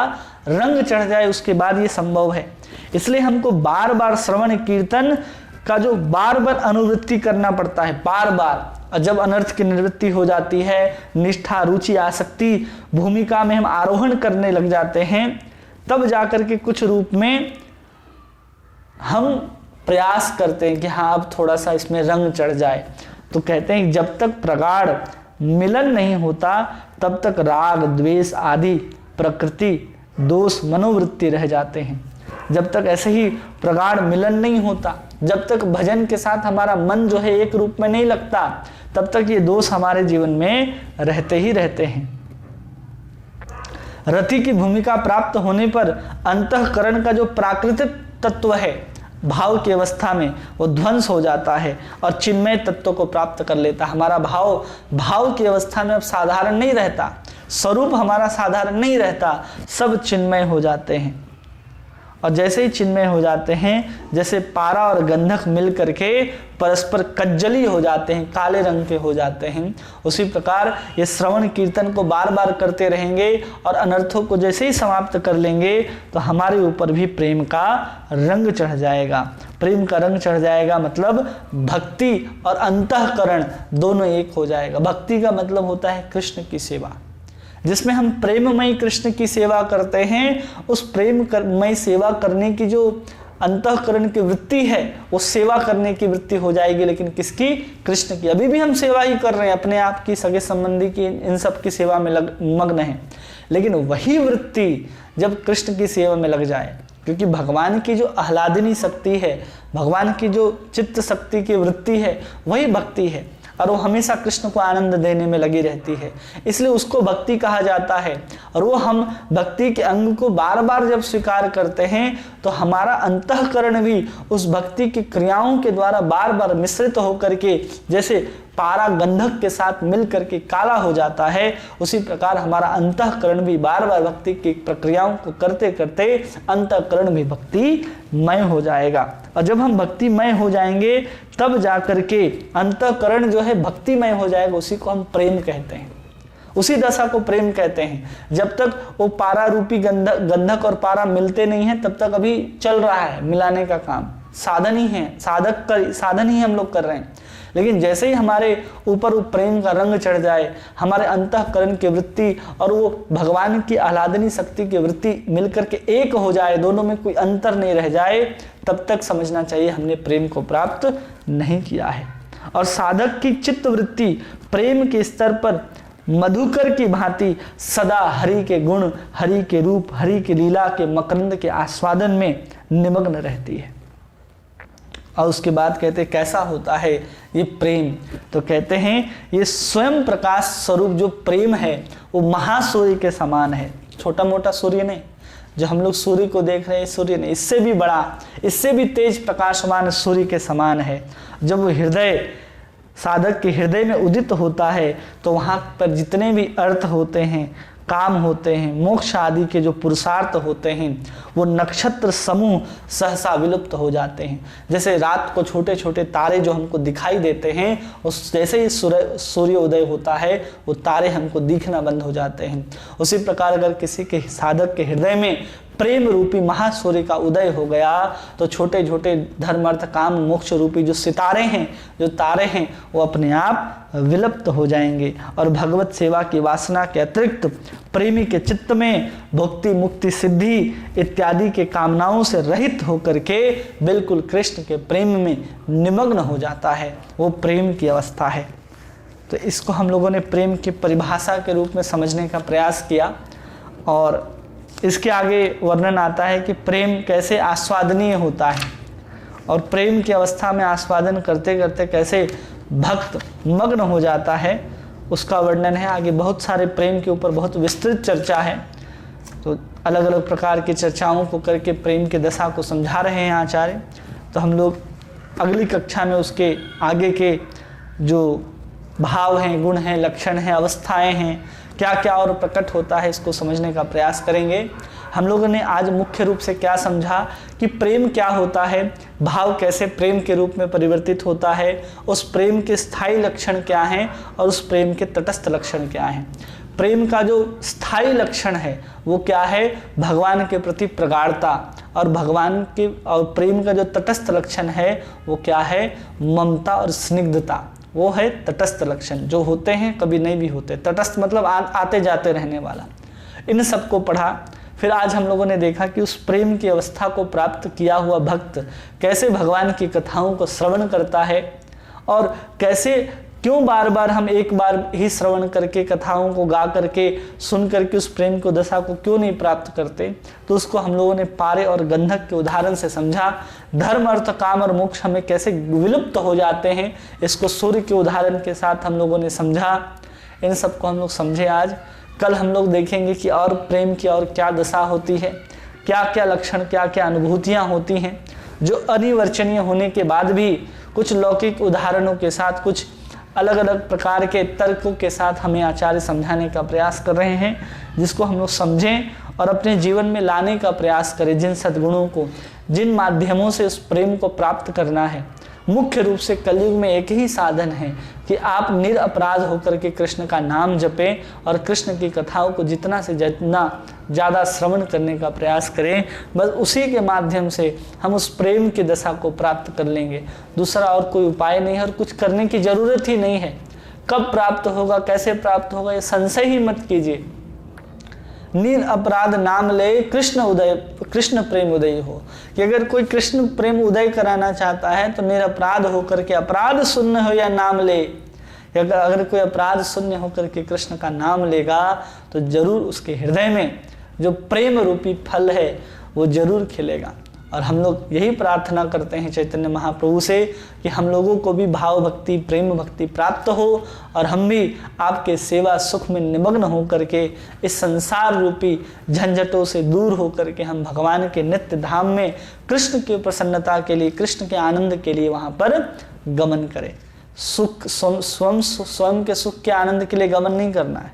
रंग चढ़ जाए, उसके बाद ये संभव है। इसलिए हमको बार बार श्रवण कीर्तन का जो बार बार अनुवृत्ति करना पड़ता है, बार बार। और जब अनर्थ की निवृत्ति हो जाती है, निष्ठा, रुचि, आसक्ति भूमिका में हम आरोहण करने लग जाते हैं, तब जाकर के कुछ रूप में हम प्रयास करते हैं कि हाँ अब थोड़ा सा इसमें रंग चढ़ जाए। तो कहते हैं जब तक प्रगाढ़ मिलन नहीं होता तब तक राग, द्वेष आदि प्रकृति दोष मनोवृत्ति रह जाते हैं। जब तक ऐसे ही प्रगाढ़ मिलन नहीं होता, जब तक भजन के साथ हमारा मन जो है एक रूप में नहीं लगता, तब तक ये दोष हमारे जीवन में रहते ही रहते हैं। रति की भूमिका प्राप्त होने पर अंतःकरण का जो प्राकृतिक तत्व है भाव की अवस्था में, वो ध्वंस हो जाता है और चिन्मय तत्व को प्राप्त कर लेता। हमारा भाव की अवस्था में अब साधारण नहीं रहता, स्वरूप हमारा साधारण नहीं रहता, सब चिन्मय हो जाते हैं। और जैसे ही चिन्मय हो जाते हैं, जैसे पारा और गंधक मिल करके परस्पर कज्जली हो जाते हैं, काले रंग के हो जाते हैं, उसी प्रकार ये श्रवण कीर्तन को बार बार करते रहेंगे और अनर्थों को जैसे ही समाप्त कर लेंगे तो हमारे ऊपर भी प्रेम का रंग चढ़ जाएगा। प्रेम का रंग चढ़ जाएगा मतलब भक्ति और अंतःकरण दोनों एक हो जाएगा। भक्ति का मतलब होता है कृष्ण की सेवा, जिसमें हम प्रेममय कृष्ण की सेवा करते हैं। उस प्रेममय सेवा करने की जो अंतःकरण की वृत्ति है, वो सेवा करने की वृत्ति हो जाएगी। लेकिन किसकी? कृष्ण की। अभी भी हम सेवा ही कर रहे हैं, अपने आप की, सगे संबंधी की, इन सब की सेवा में मग्न है। लेकिन वही वृत्ति जब कृष्ण की सेवा में लग जाए, क्योंकि भगवान की जो आह्लादिनी शक्ति है, भगवान की जो चित्त शक्ति की वृत्ति है, वही भक्ति है और वो हमेशा कृष्ण को आनंद देने में लगी रहती है, इसलिए उसको भक्ति कहा जाता है। और वो हम भक्ति के अंग को बार बार जब स्वीकार करते हैं तो हमारा अंतःकरण भी उस भक्ति की क्रियाओं के द्वारा बार बार मिश्रित होकर के, जैसे पारा गंधक के साथ मिल करके काला हो जाता है, उसी प्रकार हमारा अंतःकरण भी बार बार भक्ति की प्रक्रियाओं को करते करते अंतःकरण भी भक्तिमय हो जाएगा। और जब हम भक्तिमय हो जाएंगे तब जाकर के अंतःकरण जो है भक्तिमय हो जाएगा, उसी को हम प्रेम कहते हैं, उसी दशा को प्रेम कहते हैं। जब तक वो पारा रूपी गंधक और पारा मिलते नहीं है तब तक अभी चल रहा है मिलाने का काम, साधन ही है, साधन ही हम लोग कर रहे हैं। लेकिन जैसे ही हमारे ऊपर वो प्रेम का रंग चढ़ जाए, हमारे अंतःकरण की वृत्ति और वो भगवान की आह्लादनी शक्ति की वृत्ति मिलकर के एक हो जाए, दोनों में कोई अंतर नहीं रह जाए, तब तक समझना चाहिए हमने प्रेम को प्राप्त नहीं किया है। और साधक की चित्त वृत्ति प्रेम के स्तर पर मधुकर की भांति सदा हरि के गुण, हरि के रूप, हरि की लीला के मकरंद के आस्वादन में निमग्न रहती है। और उसके बाद कहते हैं कैसा होता है ये प्रेम? तो कहते हैं ये स्वयं प्रकाश स्वरूप जो प्रेम है वो महासूर्य के समान है। छोटा मोटा सूर्य नहीं, जो हम लोग सूर्य को देख रहे हैं, सूर्य नहीं, इससे भी बड़ा, इससे भी तेज प्रकाशमान सूर्य के समान है। जब वो हृदय, साधक के हृदय में उदित होता है तो वहाँ पर जितने भी अर्थ होते हैं, काम होते हैं, मोक्ष आदि के जो पुरुषार्थ होते हैं, वो नक्षत्र समूह सहसा विलुप्त हो जाते हैं। जैसे रात को छोटे छोटे तारे जो हमको दिखाई देते हैं, उस जैसे ही सूर्य उदय होता है वो तारे हमको दिखना बंद हो जाते हैं। उसी प्रकार अगर किसी के साधक के हृदय में प्रेम रूपी महासूर्य का उदय हो गया तो छोटे छोटे धर्म अर्थ काम मोक्ष रूपी जो सितारे हैं, जो तारे हैं, वो अपने आप विलुप्त हो जाएंगे और भगवत सेवा की वासना के अतिरिक्त प्रेमी के चित्त में भक्ति मुक्ति सिद्धि इत्यादि के कामनाओं से रहित होकर के बिल्कुल कृष्ण के प्रेम में निमग्न हो जाता है। वो प्रेम की अवस्था है। तो इसको हम लोगों ने प्रेम की परिभाषा के रूप में समझने का प्रयास किया और इसके आगे वर्णन आता है कि प्रेम कैसे आस्वादनीय होता है और प्रेम की अवस्था में आस्वादन करते करते कैसे भक्त मग्न हो जाता है, उसका वर्णन है। आगे बहुत सारे प्रेम के ऊपर बहुत विस्तृत चर्चा है, तो अलग अलग प्रकार की चर्चाओं को करके प्रेम की दशा को समझा रहे हैं आचार्य। तो हम लोग अगली कक्षा में उसके आगे के जो भाव हैं, गुण हैं, लक्षण हैं, अवस्थाएं हैं, क्या क्या और प्रकट होता है, इसको समझने का प्रयास करेंगे। हम लोगों ने आज मुख्य रूप से क्या समझा कि प्रेम क्या होता है, भाव कैसे प्रेम के रूप में परिवर्तित होता है, उस प्रेम के स्थायी लक्षण क्या हैं और उस प्रेम के तटस्थ लक्षण क्या हैं। प्रेम का जो स्थायी लक्षण है वो क्या है, भगवान के प्रति प्रगाढ़ता, और भगवान के और प्रेम का जो तटस्थ लक्षण है वो क्या है, ममता और स्निग्धता। वो है तटस्थ लक्षण, जो होते हैं कभी नहीं भी होते। तटस्थ मतलब आते जाते रहने वाला। इन सबको पढ़ा। फिर आज हम लोगों ने देखा कि उस प्रेम की अवस्था को प्राप्त किया हुआ भक्त कैसे भगवान की कथाओं को श्रवण करता है और कैसे क्यों बार बार हम एक बार ही श्रवण करके कथाओं को गा करके सुन करके उस प्रेम को दशा को क्यों नहीं प्राप्त करते। तो उसको हम लोगों ने पारे और गंधक के उदाहरण से समझा। धर्म अर्थ काम और मोक्ष हमें कैसे विलुप्त हो जाते हैं, इसको सूर्य के उदाहरण के साथ हम लोगों ने समझा। इन सबको हम लोग समझे आज। कल हम लोग देखेंगे कि और प्रेम की और क्या दशा होती है, क्या क्या लक्षण, क्या क्या अनुभूतियाँ होती हैं, जो अनिवर्चनीय होने के बाद भी कुछ लौकिक उदाहरणों के साथ, कुछ अलग अलग प्रकार के तर्कों के साथ हमें आचार्य समझाने का प्रयास कर रहे हैं, जिसको हम लोग समझें और अपने जीवन में लाने का प्रयास करें। जिन सद्गुणों को, जिन माध्यमों से उस प्रेम को प्राप्त करना है, मुख्य रूप से कलयुग में एक ही साधन है कि आप निरपराध होकर के कृष्ण का नाम जपें और कृष्ण की कथाओं को जितना से जितना ज़्यादा श्रवण करने का प्रयास करें। बस उसी के माध्यम से हम उस प्रेम की दशा को प्राप्त कर लेंगे। दूसरा और कोई उपाय नहीं है और कुछ करने की ज़रूरत ही नहीं है। कब प्राप्त होगा, कैसे प्राप्त होगा, ये संशय ही मत कीजिए। निरपराध नाम ले कृष्ण उदय, कृष्ण प्रेम उदय हो। कि अगर कोई कृष्ण प्रेम उदय कराना चाहता है तो निरपराध होकर के, अपराध शून्य हो या नाम ले, अगर कोई अपराध शून्य होकर के कृष्ण का नाम लेगा तो जरूर उसके हृदय में जो प्रेम रूपी फल है वो जरूर खिलेगा। और हम लोग यही प्रार्थना करते हैं चैतन्य महाप्रभु से कि हम लोगों को भी भाव भक्ति, प्रेम भक्ति प्राप्त हो और हम भी आपके सेवा सुख में निमग्न हो करके इस संसार रूपी झंझटों से दूर हो करके हम भगवान के नित्य धाम में कृष्ण की प्रसन्नता के लिए, कृष्ण के आनंद के लिए वहाँ पर गमन करें। सुख स्वयं के सुख के आनंद के लिए गमन नहीं करना है,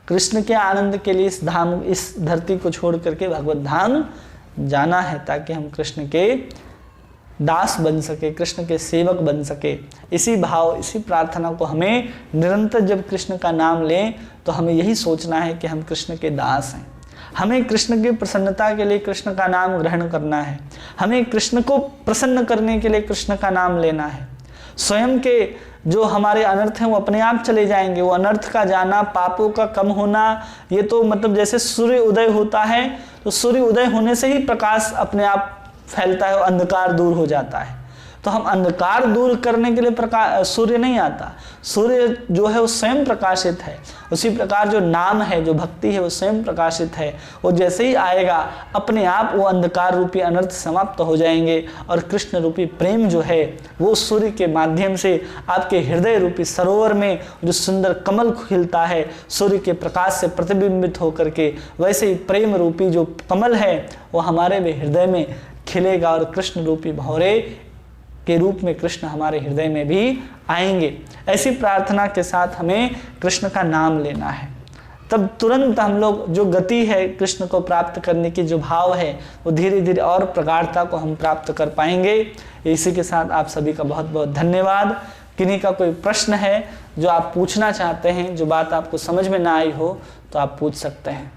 कृष्ण के आनंद के लिए इस धाम, इस धरती को छोड़ करके भगवत धाम जाना है, ताकि हम कृष्ण के दास बन सके, कृष्ण के सेवक बन सके। इसी भाव, इसी प्रार्थना को हमें निरंतर जब कृष्ण का नाम लें तो हमें यही सोचना है कि हम कृष्ण के दास हैं। हमें कृष्ण की प्रसन्नता के लिए कृष्ण का नाम ग्रहण करना है, हमें कृष्ण को प्रसन्न करने के लिए कृष्ण का नाम लेना है। स्वयं के जो हमारे अनर्थ हैं वो अपने आप चले जाएंगे। वो अनर्थ का जाना, पापों का कम होना, ये तो मतलब जैसे सूर्य उदय होता है तो सूर्य उदय होने से ही प्रकाश अपने आप फैलता है और अंधकार दूर हो जाता है। तो हम अंधकार दूर करने के लिए सूर्य नहीं आता, सूर्य जो है वो स्वयं प्रकाशित है। उसी प्रकार जो नाम है, जो भक्ति है वो स्वयं प्रकाशित है। वो जैसे ही आएगा अपने आप वो अंधकार रूपी अनर्थ समाप्त हो जाएंगे और कृष्ण रूपी प्रेम जो है वो सूर्य के माध्यम से आपके हृदय रूपी सरोवर में जो सुंदर कमल खिलता है सूर्य के प्रकाश से प्रतिबिंबित होकर के, वैसे ही प्रेम रूपी जो कमल है वो हमारे भी हृदय में खिलेगा और कृष्ण रूपी भौरे के रूप में कृष्ण हमारे हृदय में भी आएंगे। ऐसी प्रार्थना के साथ हमें कृष्ण का नाम लेना है। तब तुरंत हम लोग जो गति है कृष्ण को प्राप्त करने की, जो भाव है वो धीरे धीरे और प्रगाढ़ता को हम प्राप्त कर पाएंगे। इसी के साथ आप सभी का बहुत बहुत धन्यवाद। किन्हीं का कोई प्रश्न है जो आप पूछना चाहते हैं, जो बात आपको समझ में ना आई हो तो आप पूछ सकते हैं।